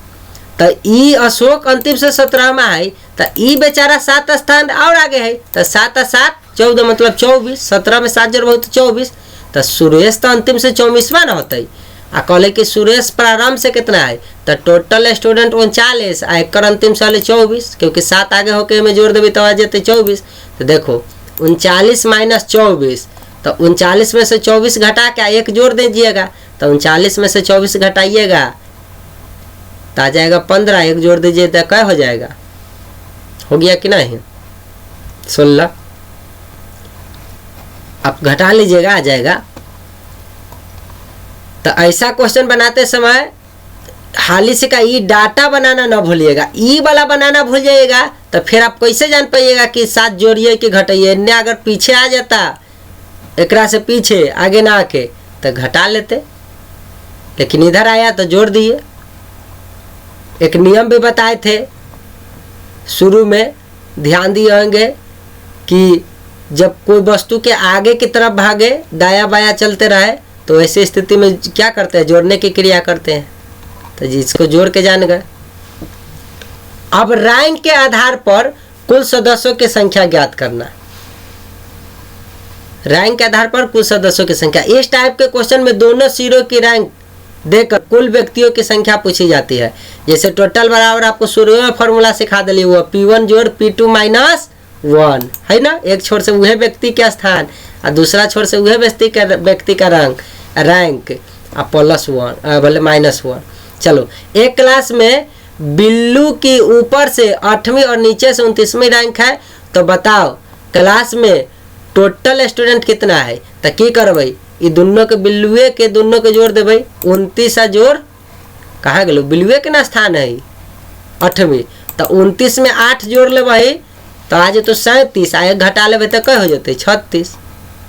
S1: तो ई अशोक अंतिम से 17वां है, तो ई बेचारा 7 स्थान और आगे है, तो 7 और 7 14 मतलब 24, 17 में 7 जोड़ तो 24, तो सुरेश तो अंतिम से 24वां ना होता है। आ कहले कि सुरेश प्रारंभ से कितना है, तो टोटल स्टूडेंट 39 आ एक अंतिम से 24, क्योंकि 7 आगे होके में जोड़ देवी तो आ जाते 24। तो देखो 39 माइनस 24, तो 39 में से 24 घटा के 1 जोड़ दीजिएगा, तो 39 में से 24 घटाइएगा तो आ जाएगा 15, 1 जोड़ दीजिए तो क्या हो जाएगा, हो गया कि नहीं 16, आप घटा लीजिएगा आ जाएगा। तो ऐसा क्वेश्चन बनाते समय हाली से का ई डाटा बनाना ना भूलिएगा, ई वाला बनाना भूल जाइएगा तो फिर आप कैसे जान पाइएगा कि 7 जोड़िए कि घटाइए। इन्हें अगर पीछे आ जाता एकरा से पीछे आगे ना आके तो घटा लेते, लेकिन इधर आया तो जोड़ दिए। एक नियम भी बताए थे शुरू में, ध्यान दिए होंगे कि जब कोई वस्तु के आगे की तरफ भागे दाया बाया चलते रहे तो ऐसी स्थिति में क्या करते हैं, जोड़ने की क्रिया करते हैं, तो जिसको जोड़ के जान गए। अब रैंक के आधार पर कुल सदस्यों की संख्या ज्ञात करना, रैंक के आधार पर कुल सदस्यों की संख्या। इस टाइप के क्वेश्चन में दोनों सिरों की रैंक देकर कुल व्यक्तियों की संख्या पूछी जाती है। जैसे टोटल बराबर आपको शुरू में फॉर्मूला सिखा दिली, वो P1 जोड़ P2 माइनस 1 है ना, एक छोर से वह व्यक्ति के स्थान और दूसरा छोर से वह व्यक्ति का रैंक +1 भले -1। चलो एक क्लास में बिल्लू की ऊपर से 8वीं और नीचे से 29वीं रैंक है, तो बताओ क्लास में टोटल स्टूडेंट कितना है। तो की करबई, ये दोनों के बिल्लुए के दोनों के जोड़ देबै, 29 जोड़ कहाँ गलो, बिल्लुए के ना स्थान है 8वीं, तो 29 में 8 जोड़ ले भाई तो आज तो 37, आ 1 घटा लेबे तो क्या हो जाते 36।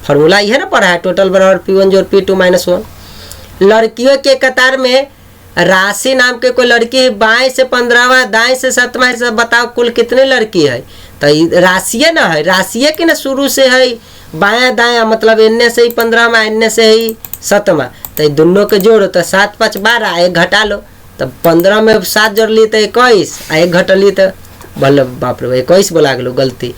S1: फॉर्मूला ये ना पढ़ा है, टोटल बराबर P1 जोड़ P2 माइनस 1। लड़कियों के कतार में राशि नाम के कोई लड़की है, बाएं से 15वां दाएं से 7वां है, बताओ कुल कितने लड़की है। तो राशिए ना है, राशिए के ना शुरू से है बायां दायां, मतलब इनने से ही 15वां इनने से ही 7वां, तो दोनों के जोड़ो तो 7 5 12, 1 घटा लो तो 15 में 7 जोड़ ली तो 21, आ 1 घटा ली तो बोलो बाप रे 21 बोला गेलो गलती।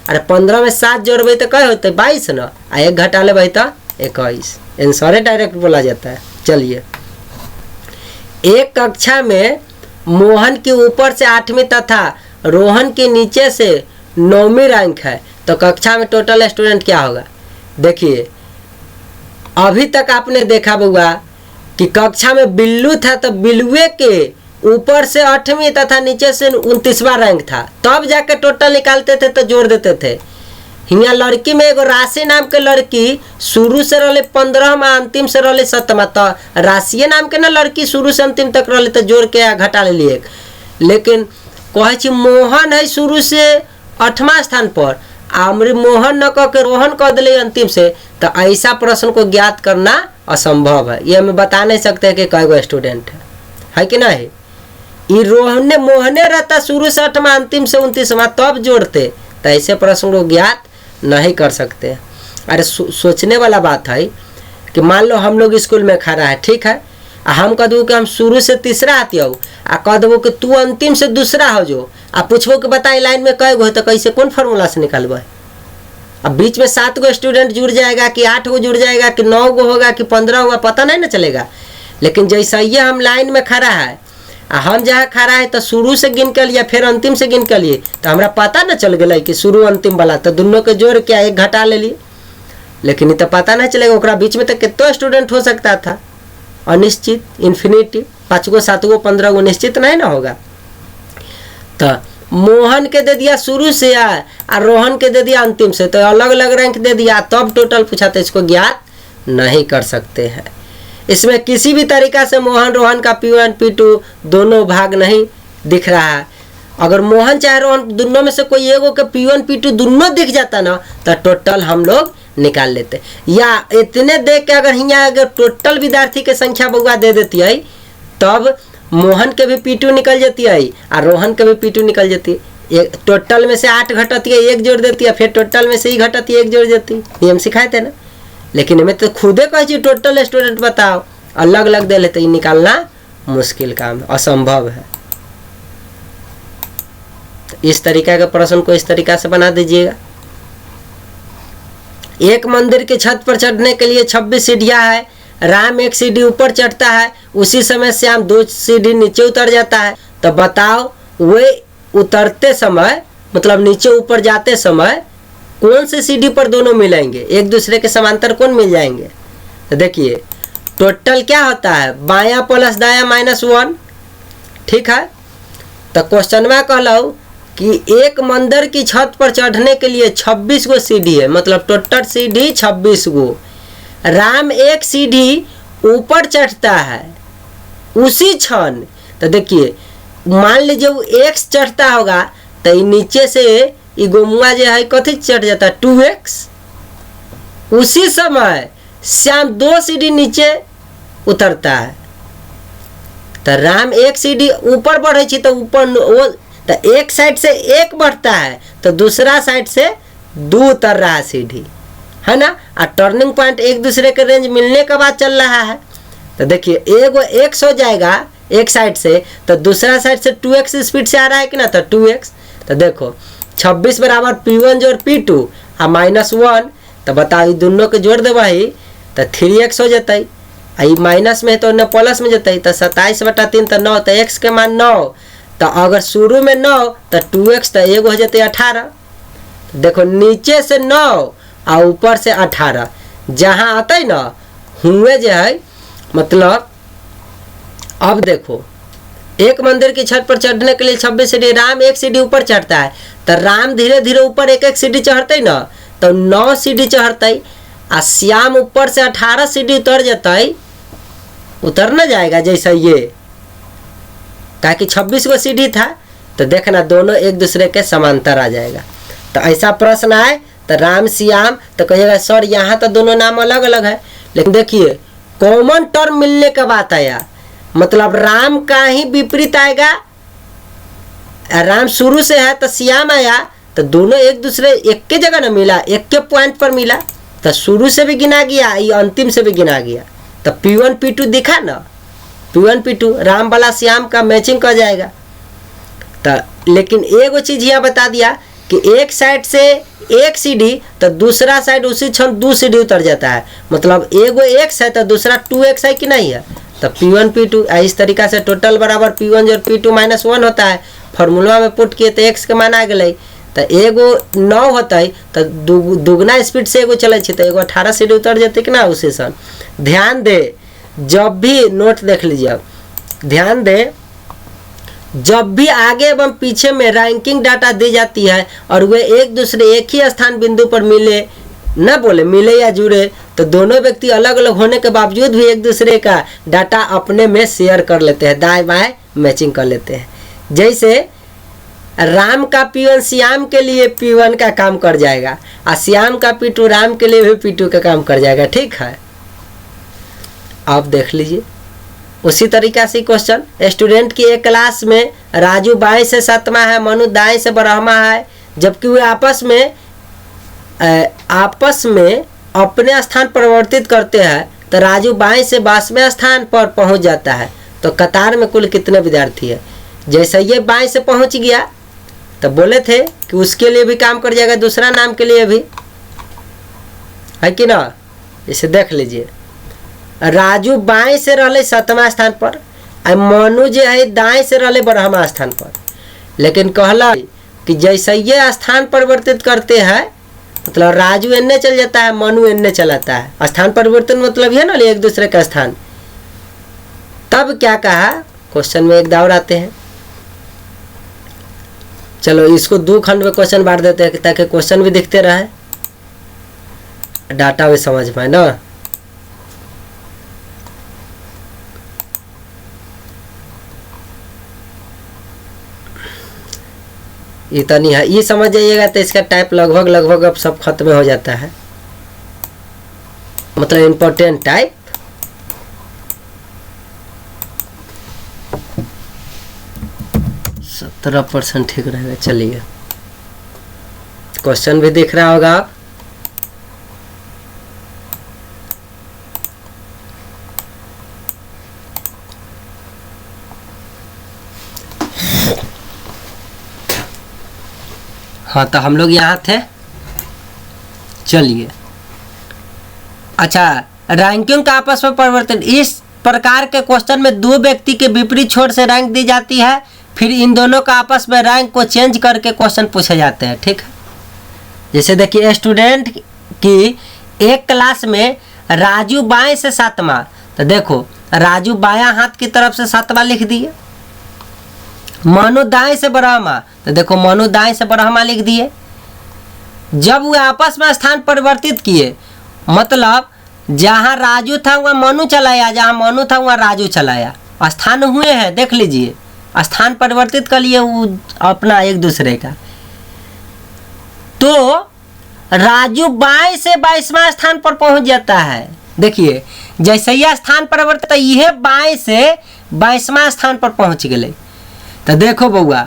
S1: अरे 15 में 7 जोड़बे तो क्या होते 22 ना, आ 1 घटा ले तो 21, आंसर डायरेक्ट बोला जाता है। चलिए, एक कक्षा में मोहन के ऊपर से 8वीं तथा रोहन के नीचे से 9वीं रैंक है, तो कक्षा में टोटल स्टूडेंट क्या होगा। देखिए अभी तक आपने देखा होगा कि कक्षा में बिल्लू था, तो बिल्लुए के ऊपर से 8वीं तथा नीचे से 29वां रैंक था, तब जाके टोटल निकालते थे तो जोड़ देते थे। हियाँ लड़की में एगो राशि नाम के लड़की शुरू से रहे 15वां, अंतिम से रहे 7वां, तो राशि नाम के ना लड़की शुरू से अंतिम तक रहे तो जोड़ के घटा ले लिए। लेकिन कहे मोहन है शुरू से 8वां स्थान पर, आमरी मोहन न कह के रोहन कह दिले अंतिम से, तो ऐसा प्रश्न को ज्ञात करना असंभव है। ये हमें बता नहीं सकते कि कई गो स्टूडेंट है कि नहीं। ये रोहन मोहने रहता शुरू से 8वां अंतिम से 29वां, तब जोड़ते, तो ऐसे प्रश्न को ज्ञात नहीं कर सकते। अरे सोचने वाला बात है कि मान लो हम लोग स्कूल में खड़ा है, ठीक है, हम कह दूँ कि हम शुरू से 3रा आती हो, आ कह देवो कि तू अंतिम से 2रा हो जो, आ पूछबो कि बताए लाइन में कई गो है, तो कैसे कौन फार्मूला से निकालबो। अब बीच में 7 गो स्टूडेंट जुड़ जाएगा कि 8 गो जुड़ जाएगा कि 9 गो होगा कि 15 होगा, पता नहीं ना चलेगा। लेकिन जैसा ये हम लाइन में खड़ा है, हम जहाँ खड़ा है तो शुरू से गिन कर लिया फिर अंतिम से गिन कर लिए, तो हमरा पता ना चल गया कि शुरू अंतिम वाला, तो दोनों के जोड़ के 1 घटा ले लिए। लेकिन ये तो पता नहीं चलेगा ओकरा बीच में तो कितना स्टूडेंट हो सकता था, अनिश्चित, इन्फिनिटी, 5 गो 7 गो 15 गो, निश्चित नहीं ना होगा। तो मोहन के दे दिया शुरू से और रोहन के दे दिया अंतिम से, तो अलग अलग रैंक दे दिया, तब टोटल पूछा, तो इसको ज्ञात नहीं कर सकते हैं। इसमें किसी भी तरीका से मोहन रोहन का P1 P2 दोनों भाग नहीं दिख रहा है। अगर मोहन चाहे रोहन दोनों में से कोई एगो के P1 P2 दोनों दिख जाता ना, तो टोटल हम लोग निकाल लेते। या इतने देख के अगर यहाँ अगर टोटल विद्यार्थी के संख्या बउआ दे देती है, तब मोहन के भी P2 निकल जाती है और रोहन के भी P2 निकल जाती है। एक टोटल में से 8 घटती है 1 जोड़ देती है, फिर टोटल में से ही घटती है 1 जोड़ देती है, ये हम सिखाए थे ना। लेकिन हमें तो खुदे कहे टोटल स्टूडेंट बताओ, अलग अलग दे लेते, निकालना मुश्किल काम, असंभव है। तो इस तरीका के प्रश्न को इस तरीका से बना दीजिएगा। एक मंदिर के छत पर चढ़ने के लिए 26 सीढ़ियां है, राम 1 सीढ़ी ऊपर चढ़ता है, उसी समय श्याम 2 सीढ़ी नीचे उतर जाता है, तो बताओ वे उतरते समय मतलब नीचे ऊपर जाते समय कौन से सीढ़ी पर दोनों मिलेंगे, एक दूसरे के समांतर कौन मिल जाएंगे। तो देखिए टोटल क्या होता है, बायां प्लस दायां -1, ठीक है। तो क्वेश्चन में कहलो कि एक मंदिर की छत पर चढ़ने के लिए 26 गो सीढ़ी है, मतलब टोटल सीढ़ी 26 गो। राम 1 सीढ़ी ऊपर चढ़ता है उसी क्षण, तो देखिए मान लीजिए वो x चढ़ता होगा, तो नीचे से ये गोमुआ जो है कथी चढ़ जाता है 2x। उसी समय श्याम 2 सीढ़ी नीचे उतरता है, तो राम 1 सीढ़ी ऊपर बढ़े तो ऊपर वो, तो एक साइड से 1 बढ़ता है तो दूसरा साइड से 2 उतर रहा है सीढ़ी, है ना। और टर्निंग पॉइंट एक दूसरे के रेंज मिलने के बाद चल रहा है, तो देखिए एगो x हो जाएगा एक साइड से, तो दूसरा साइड से 2x स्पीड से आ रहा है कि ना, तो 2x। तो देखो 26 बराबर P1 जोड़ P2 और -1, तो बताओ दोनों के जोड़ देवा ही तो 3x हो जाता है, आई माइनस में तो न प्लस में जाता है, तो 27/3 तो 9, तो x के मान 9, तो अगर शुरू में 9 तो 2x, तो एगो हो जाते 18। देखो नीचे से 9 और ऊपर से 18, जहाँ आता है ना हुए जो है, मतलब अब देखो एक मंदिर की छत पर चढ़ने के लिए 26 सीढ़ी, राम 1 सीढ़ी ऊपर चढ़ता है, तो राम धीरे धीरे ऊपर 1-1 सीढ़ी चढ़ते ना, तो 9 सीढ़ी चढ़ते, और श्याम ऊपर से 18 सीढ़ी उतर जाता है, उतर ना जाएगा जैसा ये, ताकि 26 गो सीढ़ी था, तो देखना दोनों एक दूसरे के समांतर आ जाएगा।
S2: तो ऐसा प्रश्न आए तो राम श्याम तो कहिएगा सर यहाँ तो दोनों नाम अलग अलग है, लेकिन देखिए कॉमन टर्म मिलने का बात आया, मतलब राम का ही विपरीत आएगा। राम शुरू से है तो श्याम आया, तो दोनों एक दूसरे एक के जगह ना मिला, एक के पॉइंट पर मिला, तो शुरू से भी गिना गया, ये अंतिम से भी गिना गया। तो P1 P2 दिखा ना, P1 P2 राम वाला श्याम का मैचिंग कर जाएगा। तो लेकिन एक चीज यहाँ बता दिया कि एक साइड से एक सीढ़ी तो दूसरा साइड उसी क्षण 2 सीढ़ी उतर जाता है, मतलब एगो x है तो दूसरा 2x है कि नहीं है। तो P1 P2 इस तरीका से टोटल बराबर P1 जोड़ P2 माइनस 1 होता है। फॉर्मूला में पुट किए तो x के मान आ गए, तो एगो 9 होता है तो दुगना स्पीड से एगो चले तो एगो 18 सीढ़ी उतर जाते कि ना उसी सन। ध्यान दे, जब भी नोट देख लीजिए, अब ध्यान दे, जब भी आगे एवं पीछे में रैंकिंग डाटा दी जाती है और वे एक दूसरे एक ही स्थान बिंदु पर मिले, न बोले मिले या जुड़े, तो दोनों व्यक्ति अलग अलग होने के बावजूद भी एक दूसरे का डाटा अपने में शेयर कर लेते हैं, दाएं बाएं मैचिंग कर लेते हैं। जैसे राम का P1 श्याम के लिए P1 का काम कर जाएगा और श्याम का P2 राम के लिए भी P2 का काम कर जाएगा, ठीक है। आप देख लीजिए उसी तरीका से क्वेश्चन, स्टूडेंट की एक क्लास में राजू बाएं से 7वां है, मनु दाएं से 12वां है, जबकि वे आपस में अपने स्थान परिवर्तित करते हैं, तो राजू बाएं से 22वें स्थान पर पहुंच जाता है। तो कतार में कुल कितने विद्यार्थी है। जैसे ये बाएं से पहुंच गया तो बोले थे कि उसके लिए भी काम कर जाएगा, दूसरा नाम के लिए भी, है कि ना। इसे देख लीजिए, राजू बाएं से रहले 7वां स्थान पर और मनु जो है दाएं से रहले 12वां स्थान पर, लेकिन कहला कि जैसे ये स्थान परिवर्तित करते हैं, मतलब राजू एन्ने चल जाता है, मनु एन्ने चलाता है। स्थान परिवर्तन मतलब है ना एक दूसरे का स्थान। तब क्या कहा, क्वेश्चन में एक दावर आते हैं। चलो इसको 2 खंड में क्वेश्चन बांट देते हैं ताकि क्वेश्चन भी दिखते रहे, डाटा भी समझ पाए ना। इतनी है, ये समझ जाइएगा तो इसका टाइप लगभग अब सब खत्म हो जाता है, मतलब इम्पोर्टेंट टाइप। तरह % ठीक रहेगा। चलिए क्वेश्चन भी दिख रहा होगा आप। हाँ तो हम लोग यहाँ थे। चलिए अच्छा, रैंकिंग का आपस में परिवर्तन, इस प्रकार के क्वेश्चन में 2 व्यक्ति के विपरीत छोर से रैंक दी जाती है, फिर इन दोनों का आपस में रैंक को चेंज करके क्वेश्चन पूछे जाते हैं, ठीक है। जैसे देखिए स्टूडेंट की एक क्लास में राजू बाएं से 7वां, तो देखो राजू बायां हाथ की तरफ से 7वां लिख दिए, मनु दाएं से 12वां, तो देखो मनु दाएं से 12वां लिख दिए। जब वे आपस में स्थान परिवर्तित किए, मतलब जहां राजू था वहां मनु चलाया, जहां मनु था वहां राजू चलाया, स्थान हुए हैं, देख लीजिए स्थान परिवर्तित कर लिए अपना एक दूसरे का। तो राजू बाएं से 22वां स्थान पर पहुंच जाता है। देखिए जैसे यह स्थान परिवर्तित, यह बाएं से 22वां स्थान पर पहुंच गए। तो देखो बउआ,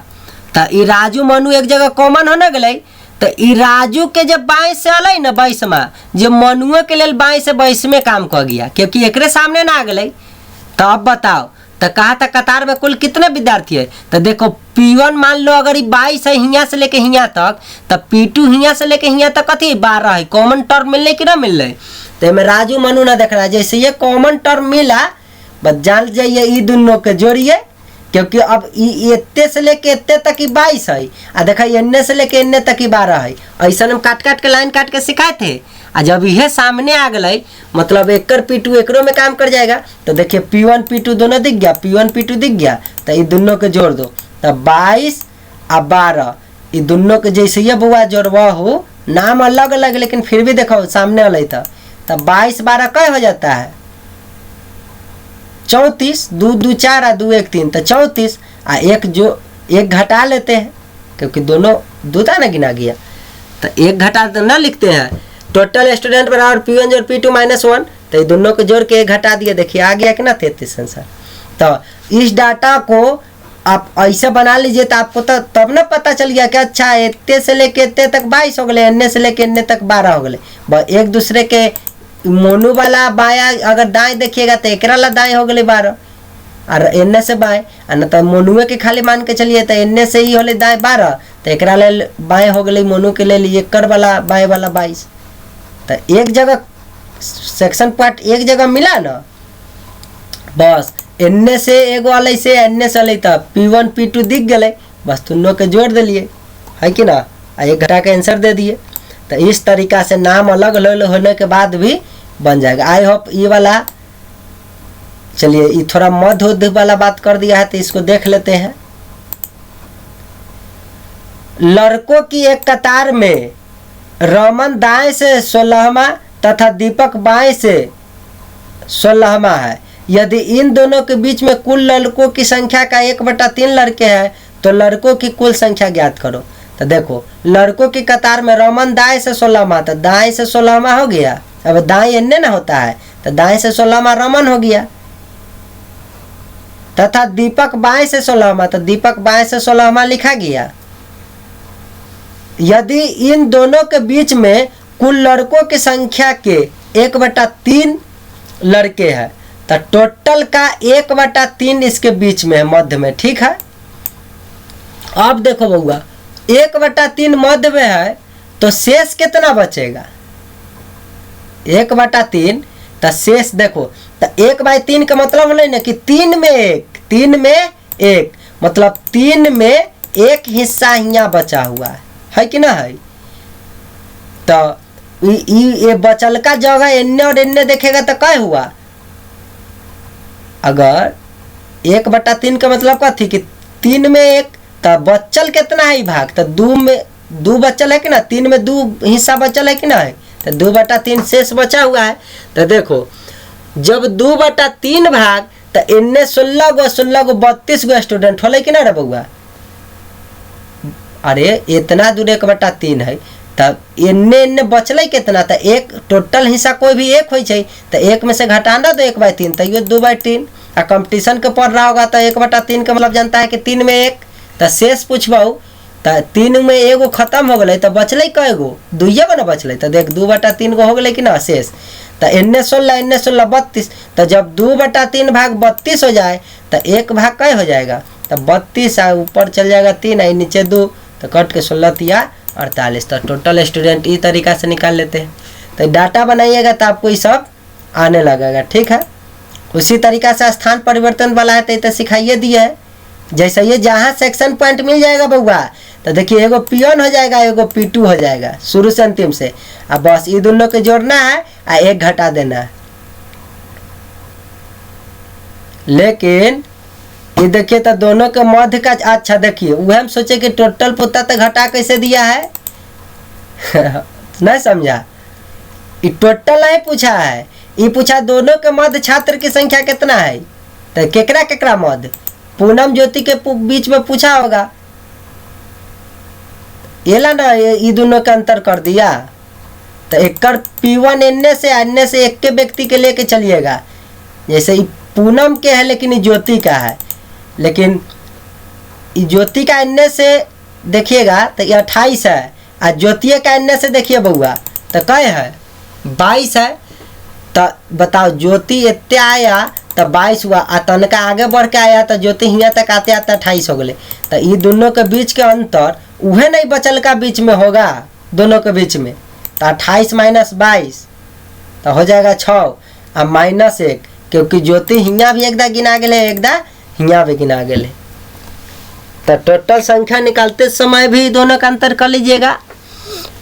S2: तो ई राजू मनु एक जगह कॉमन होने गए, तो ई राजू के जब बाएं से अल ना 22वां, जब मनुआ के लिए बाएं से 22वें काम कर गया, क्योंकि एकरे सामने ना आ गए। तो अब बताओ, तो कहा था कतार में कुल कितने विद्यार्थी है। तो देखो P1 मान लो अगर 22 है यहाँ से लेके यहाँ तक, तो P2 यहाँ से लेके यहाँ तक कथी 12 है। कॉमन टर्म मिल रही कि ना मिल रही, तो में राजू मनु ना देख रहा है। जैसे ये कॉमन टर्म मिला, बस जान जाइए ये दोनों के जोड़िए, क्योंकि अब इतने से लेके इतने तक ही 22 है, आ देखा इन्ने से लेके इन्ने तक ही 12 है। ऐसा हम काट के लाइन काट के सिखाए थे। आ जब यह सामने आ गए, मतलब एकर P2 एकरों में काम कर जाएगा। तो देखिए P1 P2 दोनों दिख गया, P1 P2 दिख गया, तो ये दोनों के जोड़ दो, तो 22 और 12 ये दोनों के जैसे ये बुआ जोड़वा हो, नाम अलग अलग लेकिन फिर भी देखो सामने वाला था। तो 22 12 कै हो जाता है 34, 2 2 4 और 2 1 3, तो 34। एक जो एक घटा लेते हैं क्योंकि दोनों 2 था ना गिना गया, तो एक घटा तो ना लिखते हैं, टोटल स्टूडेंट बराबर P1 जोड़ P2 -1, तो ये दोनों को जोड़ के एक घटा दिए, देखिए आ गया कि ना 33 आंसर। तो इस डाटा को आप ऐसे बना लीजिए तो आपको तो तब ना पता चल गया कि अच्छा इतने से लेके इतने तक 22 हो गए, इतने से लेके इतने तक 12 हो गए। एक दूसरे के मोनू वाला बाया अगर दाएं देखिएगा तो एक ला दाएं हो गए 12 और एने से बाएं, और न तो मोनुए के खाली मान के चलिए तो एने से ही होले दाएं 12, तो एक ले बाएं हो गए मोनू के ले लिए कर वाला बाएं वाला 22। तो एक जगह सेक्शन पार्ट एक जगह मिला ना, बस एने से एगो अलग से एने से अलग, तब P1 P2 दिख गए, बस दोनों के जोड़ दिलिए, है कि ना, एक घटा के आंसर दे दिए। तो इस तरीका से नाम अलग होने के बाद भी बन जाएगा। आई होप ये वाला, चलिए ये थोड़ा मध्य वाला बात कर दिया है तो इसको देख लेते हैं। लड़कों की एक कतार में रमन दाएं से 16वां तथा दीपक बाएं से 16वां है। यदि इन दोनों के बीच में कुल लड़कों की संख्या का 1/3 लड़के हैं तो लड़कों की कुल संख्या ज्ञात करो। तो देखो लड़कों की कतार में रमन दाएं से 16वां, तो दाएं से 16वां हो गया, अब दाएं इन्ने ना होता है तो दाएं से 16वां रमन हो गया, तथा दीपक बाएं से 16वां, तो दीपक बाएं से 16वां लिखा गया। यदि इन दोनों के बीच में कुल लड़कों की संख्या के 1/3 लड़के हैं तो टोटल का 1/3 इसके बीच में है, मध्य में, ठीक है। अब देखो बउआ 1/3 मध्य में है तो शेष कितना बचेगा, 1/3, तो शेष देखो तो 1/3 का मतलब नहीं ना कि 3 में 1, 3 में 1, मतलब 3 में 1 हिस्सा यहाँ बचा हुआ है कि ना है। तो ये बचल का जगह एन्ने और एन्ने देखेगा तो क्या हुआ, अगर 1/3 का मतलब क्या थी कि 3 में 1, तो बचल कितना है भाग, तो 2 में 2 बचल है कि ना, 3 में 2 हिस्सा बचल है कि ना है, तो 2/3 शेष बचा हुआ है। तो देखो जब 2/3 भाग तो इन्ने 16 गो 32 गो स्टूडेंट होले कि ना रे बउआ, अरे इतना दूर 1/3 है, तब इन्ने बचल कितना, तो एक टोटल हिस्सा कोई भी 1 हो, तो 1 में से घटाना तो 1/3, तो ये 2/3। आ कंपटीशन के पढ़ रहा होगा तो 1/3 का मतलब जानता है कि 3 में 1, तो शेष पूछबू तो 3 में एगो खत्म हो गए तो बचल कै गो, 2 गो ना बचल, तो देख 2/3 गो हो गए कि ना शेष, तो इन्ने 16 इन्ने 16 32, तो जब 2/3 भाग 32 हो जाए तो 1 भाग कै हो जाएगा, तो 32 ऊपर चल जाएगा 3 आई नीचे 2, तो कट के 16 तिया 48। तो टोटल स्टूडेंट इस तरीका से निकाल लेते हैं। तो डाटा बनाइएगा तो आपको ये सब आने लगेगा, ठीक है। उसी तरीका से स्थान परिवर्तन वाला है तो सिखाइए दिए है, जैसे ये जहाँ सेक्शन पॉइंट मिल जाएगा बउआ तो देखिए एगो P1 हो जाएगा एगो P2 हो जाएगा शुरू से अंतिम से, अब बस ये दोनों को जोड़ना है और 1 घटा देना है। लेकिन ये देखिए तो दोनों के मध्य का, अच्छा देखिए वह हम सोचे कि टोटल पुता तो घटा कैसे दिया है नहीं समझा, ये टोटल नहीं पूछा है, ये पूछा दोनों के मध्य छात्र की संख्या कितना है, तो केकरा केकरा मध्य, पूनम ज्योति के बीच में पूछा होगा, ये ला ना ये दोनों का अंतर कर दिया, तो एक P1 इनने से एक के व्यक्ति के लेके चलिएगा, जैसे पूनम के है लेकिन ये ज्योति का है, लेकिन ज्योति का इनने से देखिएगा तो ये 28 है, और ज्योति का इनने से देखिए बउआ तो क्या है 22 है। तो बताओ ज्योति इतने आया तो 22 हुआ, और तनका आगे बढ़ के आया तो ज्योति यहाँ तक आते आते 28 हो गए। तो ये दोनों के बीच के अंतर वह नहीं बचल का बीच में होगा, दोनों के बीच में, तो 28 - 22 तो हो जाएगा 6 और -1, क्योंकि ज्योति हियाँ भी एकदा गिना गए एकदा हियाँ भी गिना गए। तो टोटल संख्या निकालते समय भी दोनों का अंतर कर लीजिएगा,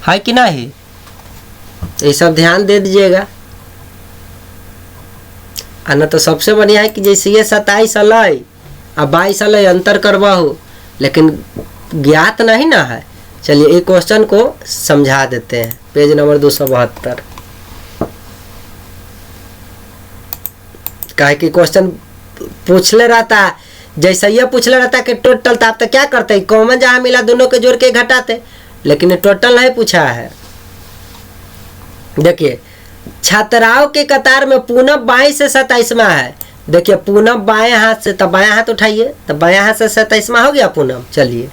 S2: है कि नहीं, ये सब ध्यान दे दीजिएगा। ना तो सबसे बढ़िया है कि जैसे ये 27 अलय और 22 अलय अंतर करवाओ, लेकिन ज्ञात नहीं ना है। चलिए एक क्वेश्चन को समझा देते हैं, पेज नंबर 272। काहे कि क्वेश्चन पूछले रहता, जैसे ये पूछले रहता कि टोटल, तो आप तो क्या करते, कॉमन जहाँ मिला दोनों के जोड़ के घटाते, लेकिन ये टोटल नहीं पूछा है। देखिए छात्राओं के कतार में पूनम 22 से 27वां है। देखिए पूनम बाएं हाथ से, तब बायां हाथ उठाइए, तब बायां हाथ से 27वां हो गया पूनम। चलिए,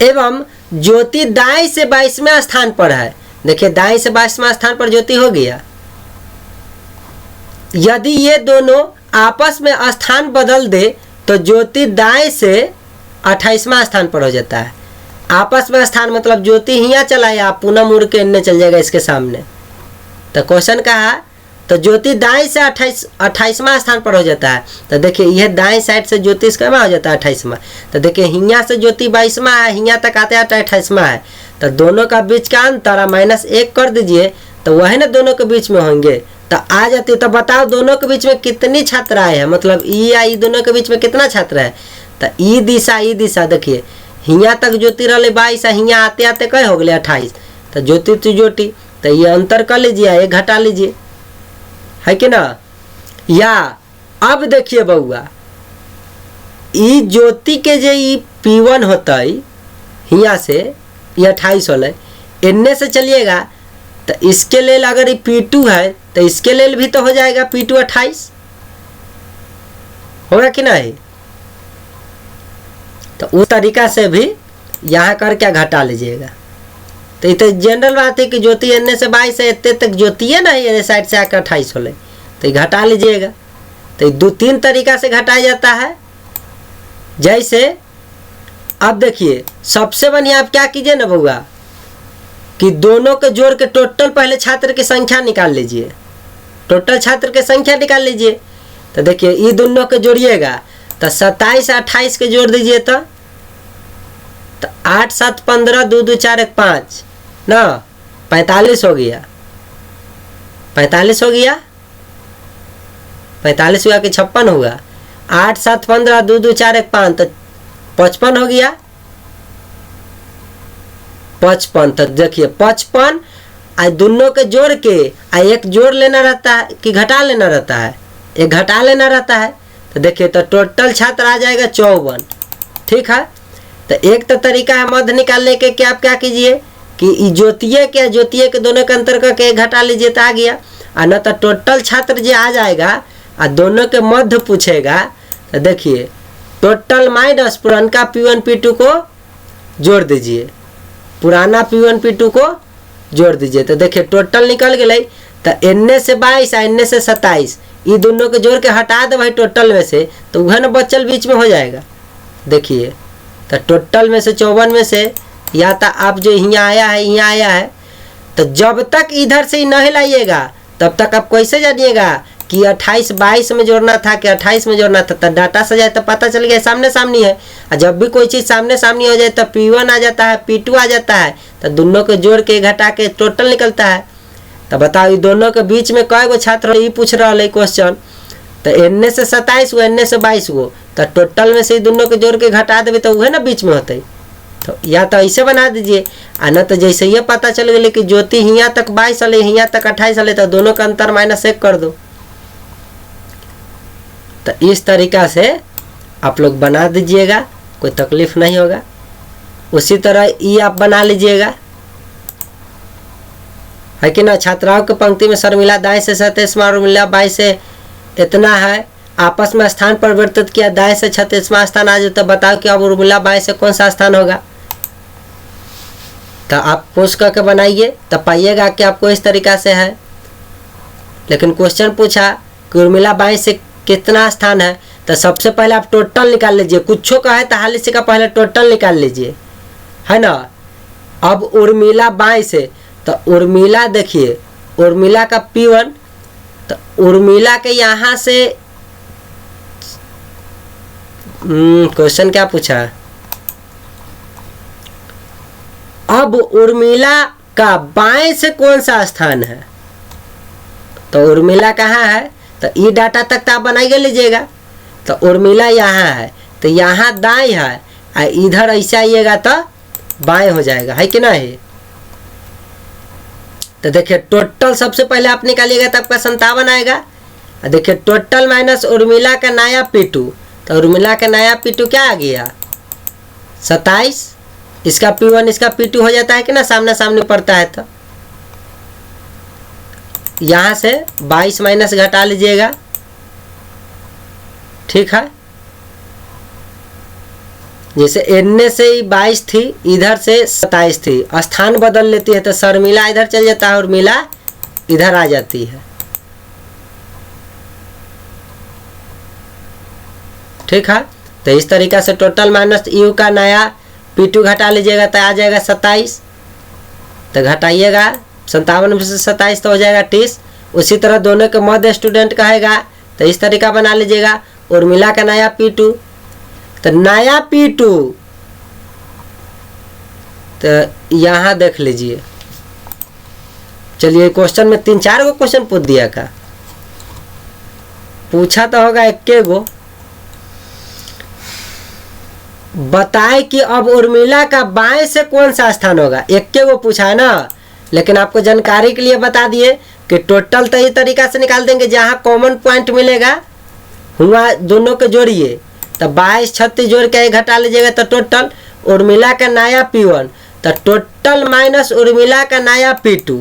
S2: एवं ज्योति दाएं से 22वें स्थान पर है। देखिए दाएं से 22वां स्थान पर ज्योति हो गया। यदि ये दोनों आपस में स्थान बदल दे तो ज्योति दाएं से 28वां स्थान पर हो जाता है। आपस में स्थान मतलब ज्योति हियाँ चला या पूनम उड़ के इन्ने चल जाएगा इसके सामने। तो क्वेश्चन कहा तो ज्योति दाएं से 28वां स्थान पर हो जाता है। तो देखिए यह दाएं साइड से ज्योति इसका हो जाता है 28वां। तो देखिए हियाँ से ज्योति 22वां है, हियाँ तक आते आते 28वां है। तो दोनों का बीच का अंतर -1 कर दीजिए, तो वही ना दोनों के बीच में होंगे। तो आ जाती, तो बताओ दोनों के बीच में कितनी छात्राएं हैं, मतलब ई या ई दोनों के बीच में कितना छात्र है। तो ई दिशा देखिए हियाँ तक ज्योति रही 22, हियाँ आते आते कई हो गए 28। तो ज्योति तो ज्योति, तो ये अंतर कर लीजिए, ये घटा लीजिए, है कि ना। या अब देखिए बउआ, ई ज्योति के जे ई P1 होता है हियाँ से, ये 28 होल, इनने से चलिएगा तो इसके लेल अगर ये P2 है तो इसके लेल भी तो हो जाएगा P2 28, होगा कि नहीं। तो उस तरीका से भी यहाँ कर क्या घटा लीजिएगा। तो ये तो जनरल बात है कि ज्योति एने से 22 है, इतने तक ज्योति है ना, ये साइड से आकर 28 होले, तो ये घटा लीजिएगा। तो 2-3 तरीका से घटाया जाता है। जैसे अब देखिए सबसे बढ़िया आप क्या कीजिए ना बउआ, कि दोनों के जोड़ के टोटल पहले छात्र की संख्या निकाल लीजिए, टोटल छात्र की संख्या निकाल लीजिए। तो देखिए ये दोनों के जोड़िएगा तो 27 28 के जोड़ दीजिए, तो 8 7 15 2 2 4 1 5 ना 45 हो गया, 45 हो गया, 45 हुआ कि 56 हुआ। 8 7 15 2 2 4 1 5 तो 55 हो गया, 55। तो देखिए 55 दोनों के जोड़ के एक जोड़ लेना रहता है कि घटा लेना रहता है, एक घटा लेना रहता है। तो देखिए तो टोटल छात्र आ जाएगा 54, ठीक है। तो एक तो तरीका है मध्य निकालने के कि आप क्या कीजिए कि ज्योतिये के दोनों के अंतर करके घटा लीजिए तो आ गया। और न तो टोटल छात्र जो आ जाएगा और दोनों के मध्य पूछेगा, तो देखिए टोटल माइनस पुराना P1 P2 को जोड़ दीजिए, पुराना P1 P2 को जोड़ दीजिए। तो देखिए टोटल निकल गए। तो एने से 22 और एने से 27, ये दोनों के जोड़ के हटा दे भाई टोटल में से, तो वह ना बचल बीच में हो जाएगा। देखिए तो टोटल में से 54 में से या तो आप जो यहाँ आया है, तो जब तक इधर से ही नहीं लाइएगा तब तक आप कैसे जानिएगा कि 28 22 में जोड़ना था कि 28 में जोड़ना था। तो डाटा से जाए तो पता चल गया सामने सामनी है। और जब भी कोई चीज़ सामने सामनी हो जाए तो P1 आ जाता है, P2 आ जाता है, तो दोनों के जोड़ के घटा के टोटल निकलता है। तो बताओ ये दोनों के बीच में कई गो छात्र ये पूछ रहा है क्वेश्चन। तो एने से 27 हुआ, एने से 22 हुआ, तो टोटल में से दोनों के जोड़ के घटा देवे तो वह ना बीच में होते। तो या तो ऐसे बना दीजिए, और न तो जैसे ये पता चल गया कि ज्योति हियाँ तक 22 वाले हियाँ तक 28 वाले, तो दोनों का अंतर -1 कर दो। तो इस तरीका से आप लोग बना दीजिएगा, कोई तकलीफ नहीं होगा। उसी तरह ये आप बना लीजिएगा, है कि ना। छात्राओं की पंक्ति में शर्मिला दाएं से 37वां और उर्मिला बाएं से इतना है, आपस में स्थान परिवर्तित किया, दाएं से 36वां स्थान आ जाए। तो बताओ कि अब उर्मिला बाएं से कौन सा स्थान होगा। तो आप पूछ करके बनाइए, तो पाइएगा कि आपको इस तरीका से है। लेकिन क्वेश्चन पूछा कि उर्मिला बाएं से कितना स्थान है, तो सबसे पहले आप टोटल निकाल लीजिए। कुछो का है तो हाल इसी का पहले टोटल निकाल लीजिए, है ना। अब उर्मिला बाएं से, तो उर्मिला देखिए उर्मिला का P1, तो उर्मिला के यहाँ से क्वेश्चन क्या पूछा है। अब उर्मिला का बाएं से कौन सा स्थान है, तो उर्मिला कहाँ है, तो ये डाटा तक तो आप बनाई लीजिएगा। तो उर्मिला यहाँ है, तो यहाँ दाएं है, और इधर ऐसे आइएगा तो बाएं हो जाएगा, है कि नहीं। तो देखिए टोटल सबसे पहले आप निकालिएगा तो आपका 57 आएगा। और देखिए टोटल माइनस उर्मिला का नया P2, तो उर्मिला का नया P2 क्या आ गया 27, इसका P1 इसका P2 हो जाता है कि ना, सामने सामने पड़ता है। तो यहाँ से 22 माइनस घटा लीजिएगा, ठीक है। जैसे एन से 22 थी, इधर से 27 थी, स्थान बदल लेती है तो शर्मिला इधर चल जाता है और मिला इधर आ जाती है, ठीक है। तो इस तरीका से टोटल माइनस यू का नया P2 घटा लीजिएगा तो आ जाएगा 27। तो घटाइएगा 57 में से 27 तो हो जाएगा 30। उसी तरह दोनों के मध्य स्टूडेंट कहेगा तो इस तरीका बना लीजिएगा। उर्मिला का नया P2, तो नया P2 तो यहाँ देख लीजिए। चलिए क्वेश्चन में 3-4 गो क्वेश्चन पूछ दिया का, पूछा तो होगा 1 गो। बताए कि अब उर्मिला का बाएं से कौन सा स्थान होगा, 1 गो पूछा है ना। लेकिन आपको जानकारी के लिए बता दिए कि टोटल तो इस तरीका से निकाल देंगे, जहाँ कॉमन पॉइंट मिलेगा वहाँ दोनों को जोड़िए। तो 22 36 जोड़ के घटा लीजिएगा तो टोटल उर्मिला का नया P1, तो टोटल माइनस उर्मिला का नया P2,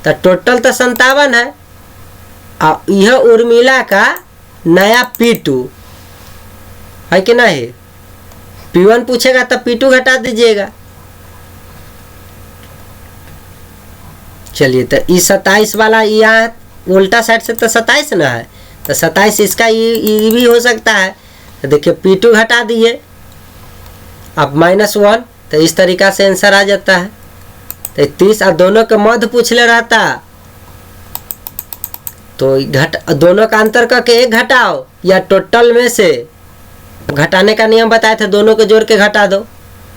S2: तो टोटल तो 57 है। और यह उर्मिला का नया P2 है कि नहीं। P1 पूछेगा तो P2 घटा दीजिएगा। चलिए तो इस 27 वाला यहाँ उल्टा साइड से तो 27 ना है, तो 27 इसका ये भी हो सकता है। तो देखिए P2 घटा दिए, अब -1, तो इस तरीका से आंसर आ जाता है। तो 30 और दोनों के मध्य पूछ ले रहता तो दोनों का अंतर करके 1 घटाओ, या टोटल में से घटाने का नियम बताए थे, दोनों को जोड़ के घटा दो।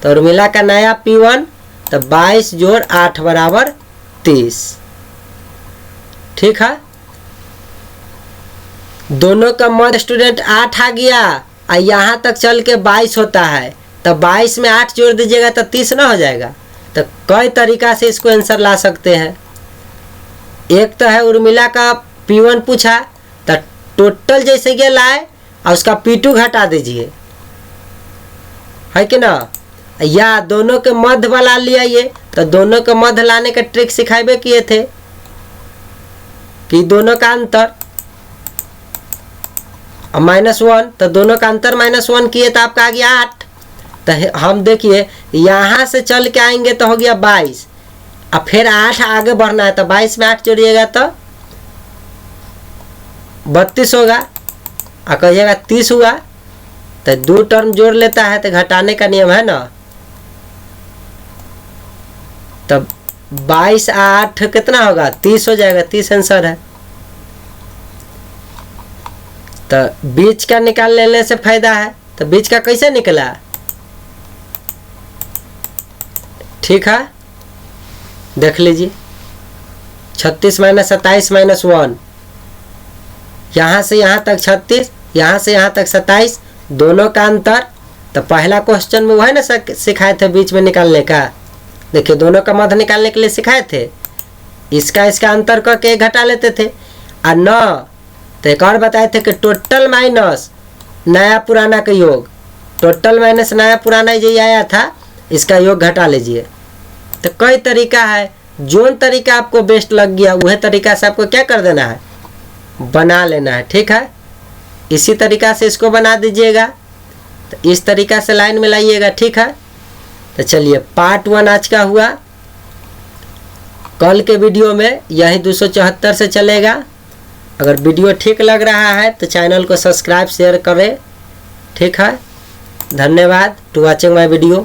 S2: तो उर्मिला का नया P1 तो 22 जोड़ 8 बराबर 30, ठीक है। दोनों का मध्य स्टूडेंट 8 आ गया और यहाँ तक चल के 22 होता है, तो 22 में 8 जोड़ दीजिएगा तो 30 ना हो जाएगा। तो कई तरीका से इसको आंसर ला सकते हैं। एक तो है उर्मिला का P1 पूछा, तो टोटल जैसे ये लाए और उसका P2 घटा दीजिए, है कि ना। या दोनों के मध्य वाला ले आइए, तो दोनों के मध्य लाने का ट्रिक सिखाए किए थे कि दोनों का अंतर और -1, तो दोनों का अंतर -1 किए तो आपका आ गया 8। तो हम देखिए यहाँ से चल के आएंगे तो हो गया 22, और फिर 8 आगे बढ़ना है, तो 22 में 8 जोड़िएगा तो 32 होगा, और कहिएगा 30 हुआ। तो 2 टर्म जोड़ लेता है तो घटाने का नियम है ना। तब 22 8 कितना होगा, 30 हो जाएगा, 30 आंसर है। तो बीच का निकाल लेने से फायदा है। तो बीच का कैसे निकला, ठीक है, देख लीजिए। 36 माइनस 27 माइनस 1, यहाँ से यहाँ तक 36, यहाँ से यहाँ तक 27, दोनों का अंतर। तो पहला क्वेश्चन में वह है ना सिखाए थे बीच में निकालने का। देखिए दोनों का मध्य निकालने के लिए सिखाए थे, इसका अंतर करके घटा लेते थे। और न तो एक और बताए थे कि टोटल माइनस नया पुराना का योग, टोटल माइनस नया पुराना जो आया था इसका योग घटा लीजिए। तो कई तरीका है, जोन तरीका आपको बेस्ट लग गया वह तरीका से आपको क्या कर देना है, बना लेना है, ठीक है। इसी तरीका से इसको बना दीजिएगा। तो इस तरीका से लाइन में लाइएगा, ठीक है। तो चलिए पार्ट 1 आज का हुआ। कल के वीडियो में यही 274 से चलेगा। अगर वीडियो ठीक लग रहा है तो चैनल को सब्सक्राइब शेयर करें, ठीक है। धन्यवाद टू वॉचिंग माय वीडियो।